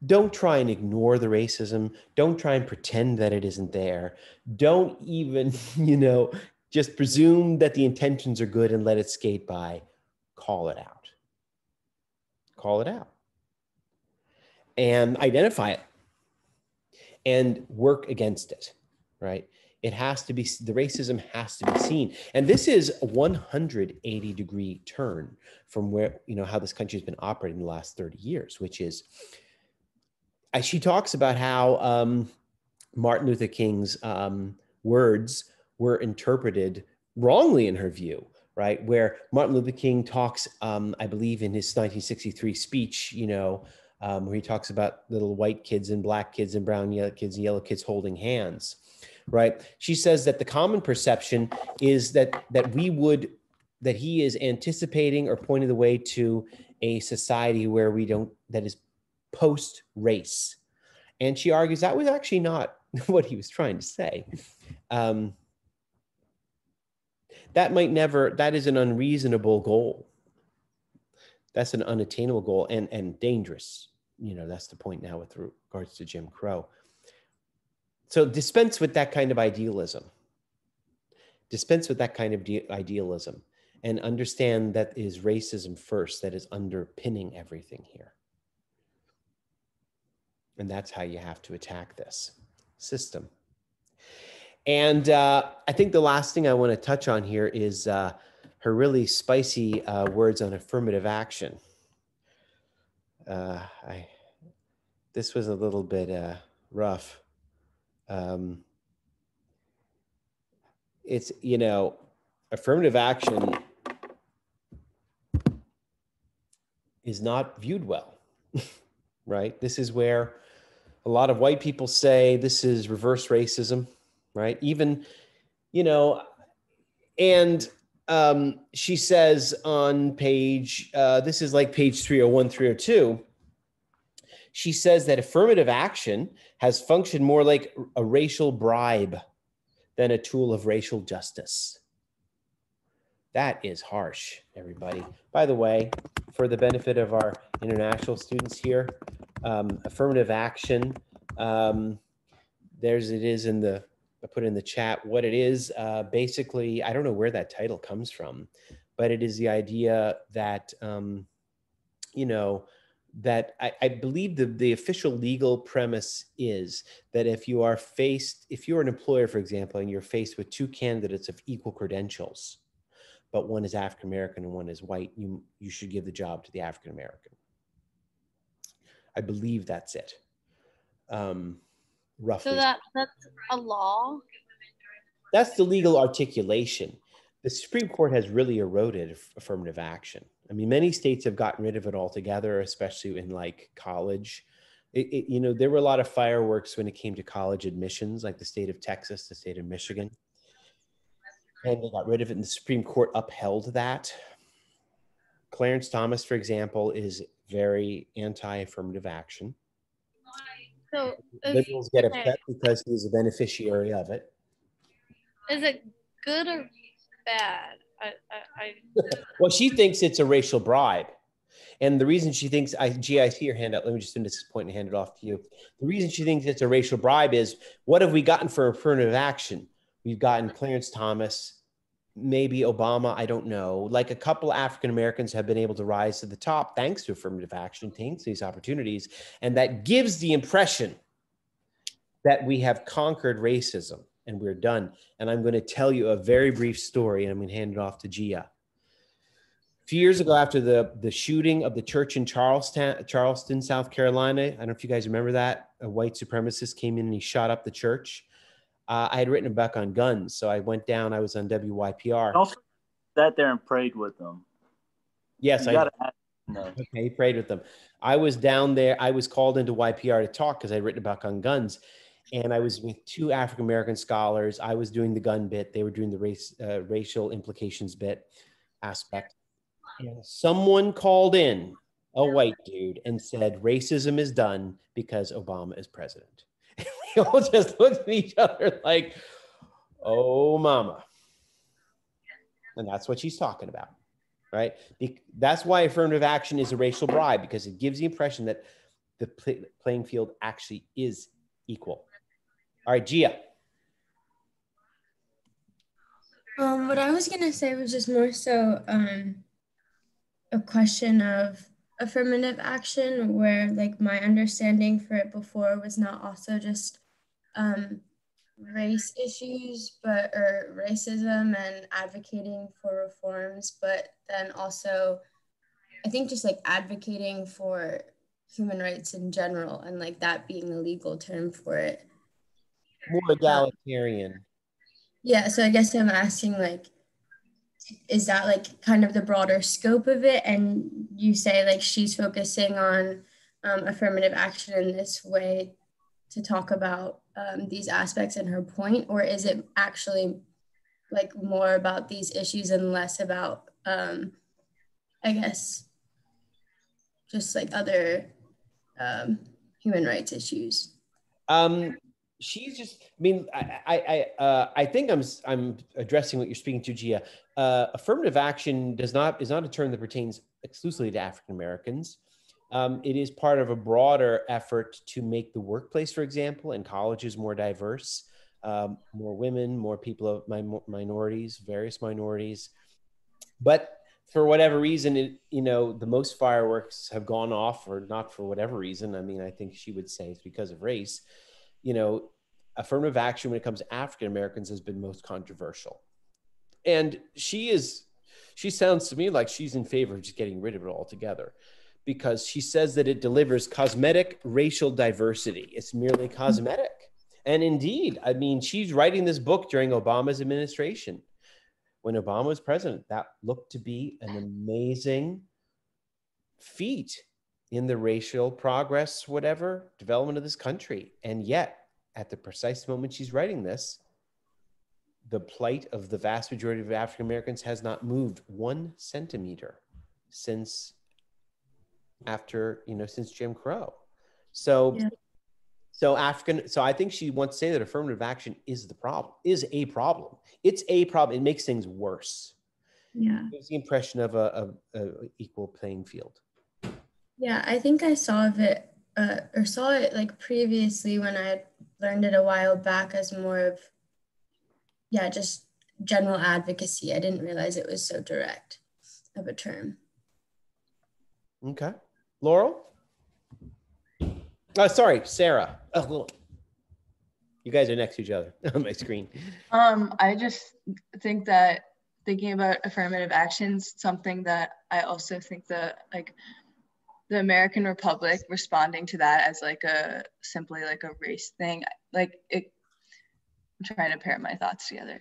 don't try and ignore the racism. Don't try and pretend that it isn't there. Don't even, you know, just presume that the intentions are good and let it skate by. Call it out. Call it out. And identify it. And work against it, right? It has to be, the racism has to be seen. And this is a 180-degree turn from where, you know, how this country has been operating the last 30 years, which is, she talks about how Martin Luther King's words were interpreted wrongly in her view, right? Where Martin Luther King talks, I believe in his 1963 speech, you know, where he talks about little white kids and black kids and brown kids and yellow kids holding hands, right? She says that the common perception is that he is anticipating or pointing the way to a society where that is post-race. And she argues that was actually not what he was trying to say. That is an unreasonable goal. That's an unattainable goal and dangerous. You know, that's the point now with regards to Jim Crow. So dispense with that kind of idealism. Dispense with that kind of idealism and understand that is racism first that is underpinning everything here. And that's how you have to attack this system. And I think the last thing I want to touch on here is her really spicy words on affirmative action. This was a little bit rough. It's, you know, affirmative action is not viewed well, right? This is where a lot of white people say this is reverse racism, right? Even, you know, and she says on page, this is like page 301, 302, she says that affirmative action has functioned more like a racial bribe than a tool of racial justice. That is harsh, everybody. By the way, for the benefit of our international students here, affirmative action, it is in the, I put in the chat what it is. Basically, I don't know where that title comes from, but it is the idea that, you know, that I believe the official legal premise is that if you're an employer, for example, and you're faced with two candidates of equal credentials, but one is African-American and one is white, you should give the job to the African-American. I believe that's it. Roughly. So that's a law? That's the legal articulation. The Supreme Court has really eroded affirmative action. I mean, many states have gotten rid of it altogether, especially in like college. You know, there were a lot of fireworks when it came to college admissions, like the state of Texas, the state of Michigan. And they got rid of it, and the Supreme Court upheld that. Clarence Thomas, for example, is very anti-affirmative action. So liberals get upset because he's a beneficiary of it. Is it good or bad? Well, she thinks it's a racial bribe. And the reason she thinks, I see your hand up. Let me just finish this point and hand it off to you. The reason she thinks it's a racial bribe is, what have we gotten for affirmative action? We've gotten Clarence Thomas, maybe Obama, I don't know. Like a couple African Americans have been able to rise to the top thanks to affirmative action, thanks to these opportunities. And that gives the impression that we have conquered racism and we're done. And I'm going to tell you a very brief story, and I'm going to hand it off to Gia. A few years ago, after the shooting of the church in Charleston, South Carolina, I don't know if you guys remember that, a white supremacist came in and he shot up the church. I had written a book on guns, so I went down. I was on WYPR. Also sat there and prayed with them Yes, You I gotta add, no. okay, he prayed with them. I was down there. I was called into YPR to talk because I'd written about gun guns. And I was with two African American scholars. I was doing the gun bit. They were doing the racial implications bit aspect. And someone called in, a white dude, and said, racism is done because Obama is president. And we all just looked at each other like, oh, mama. And that's what she's talking about, right? That's why affirmative action is a racial bribe, because it gives the impression that the playing field actually is equal. All right, Gia. What I was gonna say was just more so a question of affirmative action, where like my understanding for it before was not also just race issues, or racism and advocating for reforms, but then also I think just like advocating for human rights in general, and like that being a legal term for it. More egalitarian. Yeah, so I guess I'm asking, like, is that like kind of the broader scope of it? And you say like she's focusing on affirmative action in this way to talk about these aspects in her point, or is it actually like more about these issues and less about, I guess, just like other human rights issues? She's just, I mean, I think I'm addressing what you're speaking to, Gia. Affirmative action is not a term that pertains exclusively to African Americans. It is part of a broader effort to make the workplace, for example, and colleges more diverse, more women, more people of minorities, various minorities. But for whatever reason, the most fireworks have gone off, or not for whatever reason. I mean, I think she would say it's because of race. Affirmative action when it comes to African Americans has been most controversial. And she sounds to me like she's in favor of just getting rid of it altogether, because she says that it delivers cosmetic racial diversity. It's merely cosmetic. And indeed, I mean, she's writing this book during Obama's administration. When Obama was president, that looked to be an amazing feat in the racial progress, whatever, development of this country. And yet, at the precise moment she's writing this, the plight of the vast majority of African Americans has not moved 1 centimeter since Jim Crow. So, Yeah. so I think she wants to say that affirmative action is a problem. It's a problem. It makes things worse. Yeah. It gives the impression of a equal playing field. Yeah, I think I saw it like previously when I had learned it a while back as more of, just general advocacy. I didn't realize it was so direct of a term. Okay. Laurel? Sorry, Sarah. Oh, you guys are next to each other on my screen. I just think that thinking about affirmative actions, something that I also think that like the American Republic responding to that as like simply like a race thing, I'm trying to pair my thoughts together.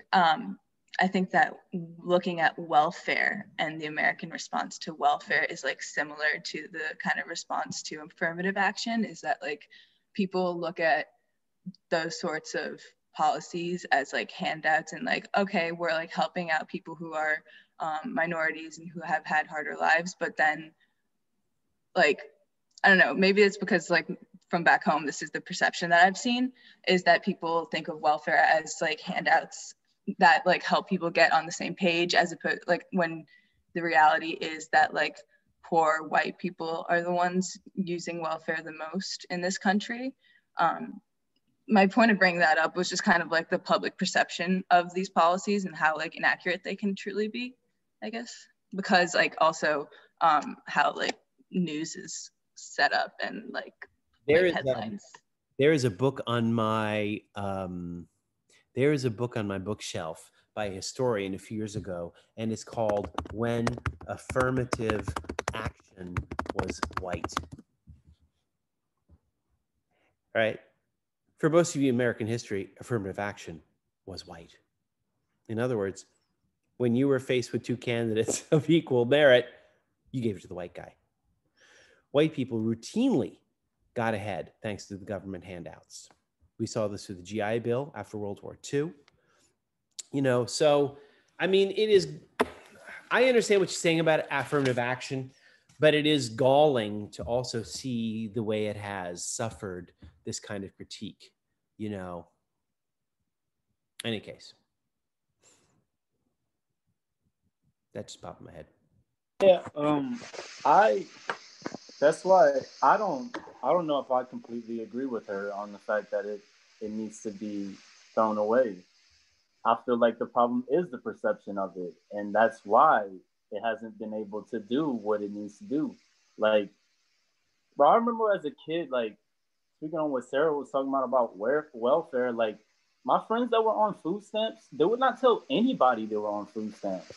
I think that looking at welfare and the American response to welfare is like similar to the kind of response to affirmative action, is that like people look at those sorts of policies as like handouts and like, okay, we're like helping out people who are minorities and who have had harder lives. But then like, I don't know, maybe it's because like from back home, this is the perception that I've seen, is that people think of welfare as like handouts that like help people get on the same page, as opposed like when the reality is that like poor white people are the ones using welfare the most in this country. My point of bringing that up was just kind of like the public perception of these policies and how like inaccurate they can truly be, I guess, because like also how like news is set up and like headlines. There is a book on my bookshelf by a historian a few years ago, and it's called "When Affirmative Action Was White." All right. For most of you in American history, affirmative action was white. In other words, when you were faced with two candidates of equal merit, You gave it to the white guy. White people routinely got ahead thanks to the government handouts. We saw this with the GI Bill after World War II. You know, so, I mean, it is, I understand what you're saying about affirmative action, but it is galling to also see the way it has suffered this kind of critique, you know. Any case. That just popped in my head. Yeah, that's why I don't know if I completely agree with her on the fact that it needs to be thrown away. I feel like the problem is the perception of it, and that's why it hasn't been able to do what it needs to do. Like, bro, I remember as a kid, like, speaking on what Sarah was talking about welfare, like, my friends that were on food stamps, they would not tell anybody they were on food stamps.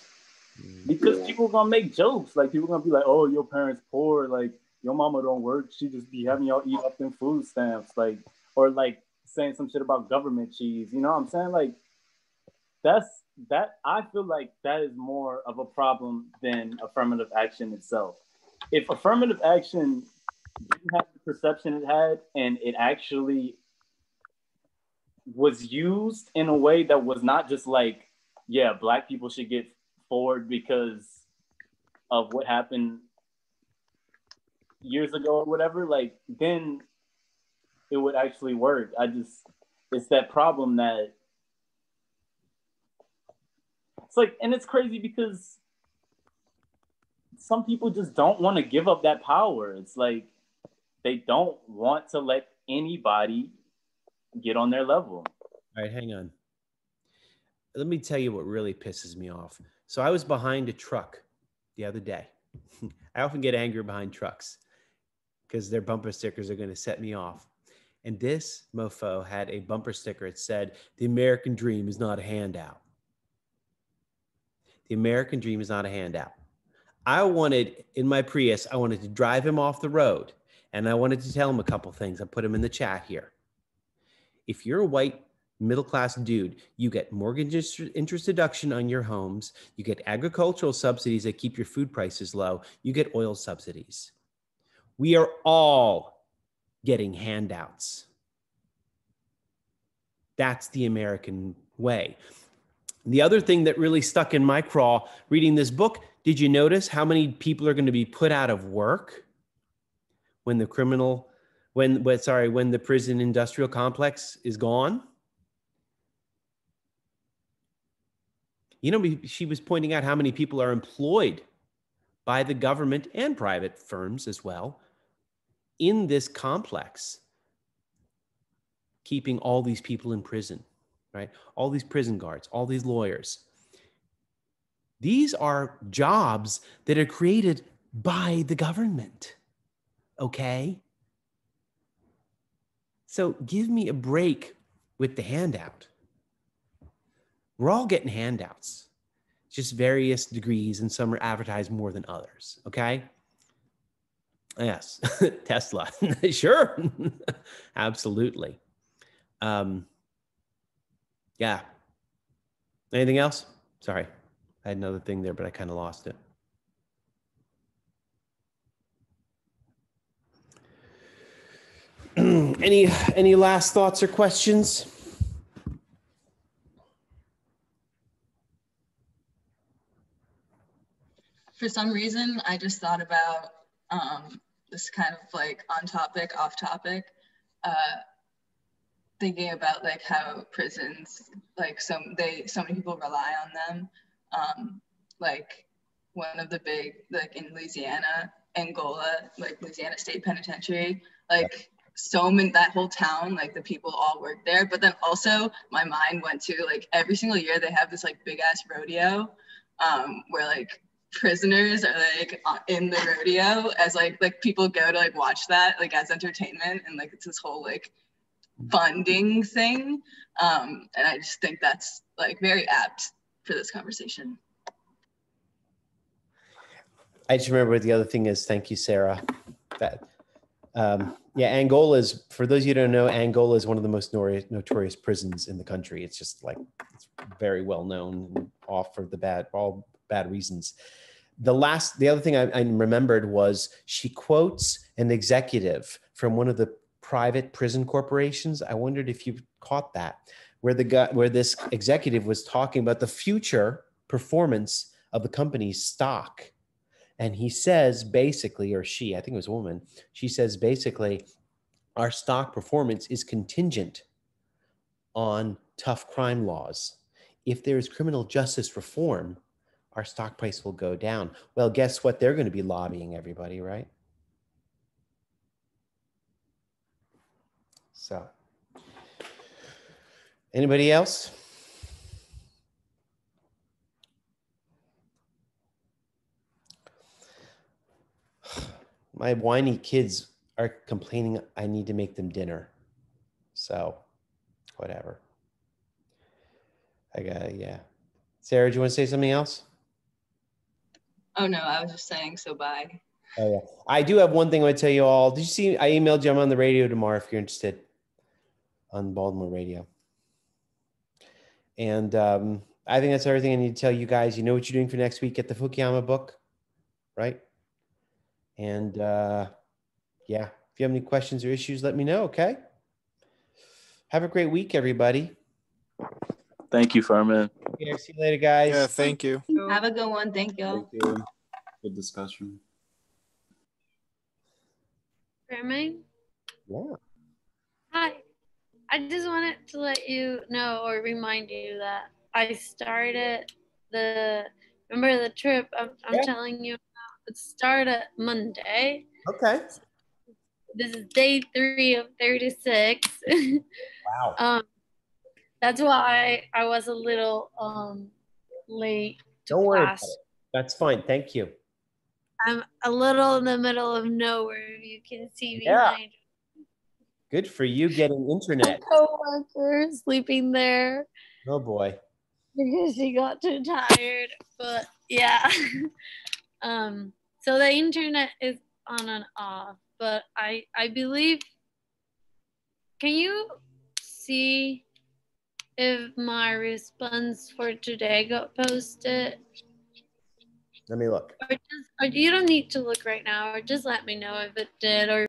Because people are gonna make jokes. Like, people are gonna be like, oh, your parents poor, like, your mama don't work, she just be having y'all eat up them food stamps, like, or like saying some shit about government cheese. You know what I'm saying? Like, I feel like that is more of a problem than affirmative action itself. If affirmative action didn't have the perception it had, and it actually was used in a way that was not just like, yeah, Black people should get forward because of what happened years ago or whatever, like, then it would actually work. It's that problem that it's like, and it's crazy because some people just don't want to give up that power. It's like they don't want to let anybody get on their level. All right, hang on. Let me tell you what really pisses me off. So I was behind a truck the other day. I often get angry behind trucks because their bumper stickers are going to set me off. And this mofo had a bumper sticker. It said, "The American dream is not a handout." The American dream is not a handout. I wanted, in my Prius, I wanted to drive him off the road. And I wanted to tell him a couple things. I put them in the chat here. If you're a white middle-class dude, you get mortgage interest deduction on your homes. You get agricultural subsidies that keep your food prices low. You get oil subsidies. We are all getting handouts. That's the American way. The other thing that really stuck in my craw reading this book, did you notice how many people are going to be put out of work when the prison industrial complex is gone? You know, she was pointing out how many people are employed by the government and private firms as well in this complex, keeping all these people in prison, right? All these prison guards, all these lawyers. These are jobs that are created by the government, okay? So give me a break with the handout. We're all getting handouts, just various degrees, and some are advertised more than others, okay? Yes, Tesla, sure, absolutely. Yeah. Anything else? Sorry, I had another thing there, but I kind of lost it. Any last thoughts or questions? For some reason, I just thought about this kind of like on topic, off topic, thinking about like how prisons, like so many people rely on them. Like one of the big, like in Louisiana, Angola, like Louisiana State Penitentiary, like so many, that whole town, like the people all work there. But then also my mind went to like every single year they have this like big ass rodeo where like prisoners are like in the rodeo as like people go to like watch that like as entertainment, and like it's this whole like funding thing, and I just think that's like very apt for this conversation. I just remember what the other thing is. Thank you, Sarah. That yeah, Angola is, for those of you who don't know, Angola is one of the most notorious prisons in the country. It's just like, it's very well known and off for all bad reasons. the other thing I remembered was she quotes an executive from one of the private prison corporations. I wondered if you caught that, where this executive was talking about the future performance of the company's stock. And he says basically, or she, I think it was a woman, she says basically, our stock performance is contingent on tough crime laws. If there's criminal justice reform, our stock price will go down. Well, guess what? They're going to be lobbying everybody, right? So, anybody else? My whiny kids are complaining I need to make them dinner. So, whatever. Yeah. Sarah, do you want to say something else? Oh no, I was just saying so bye. Oh yeah. I do have one thing I want to tell you all. Did you see, I emailed you, I'm on the radio tomorrow if you're interested, on Baltimore radio. And I think that's everything I need to tell you guys. You know what you're doing for next week. Get the Fukuyama book, right? And yeah, if you have any questions or issues, let me know, okay? Have a great week, everybody. Thank you, Furman. Okay, see you later, guys. Yeah, thank you. Have a good one. Thank you. Thank you. Good discussion. Jermaine? Yeah. Hi. I just wanted to let you know or remind you that I started remember the trip I'm telling you about? It started Monday. Okay. This is day 3 of 36. Wow. That's why I was a little late to Don't worry about class. it. That's fine. Thank you. I'm a little in the middle of nowhere. You can see Yeah. behind Good for you getting internet. my coworker sleeping there Oh boy. because she got too tired. But yeah. So the internet is on and off, but I believe, can you see if my response for today got posted? Let me look. Or you don't need to look right now, or just let me know if it did, or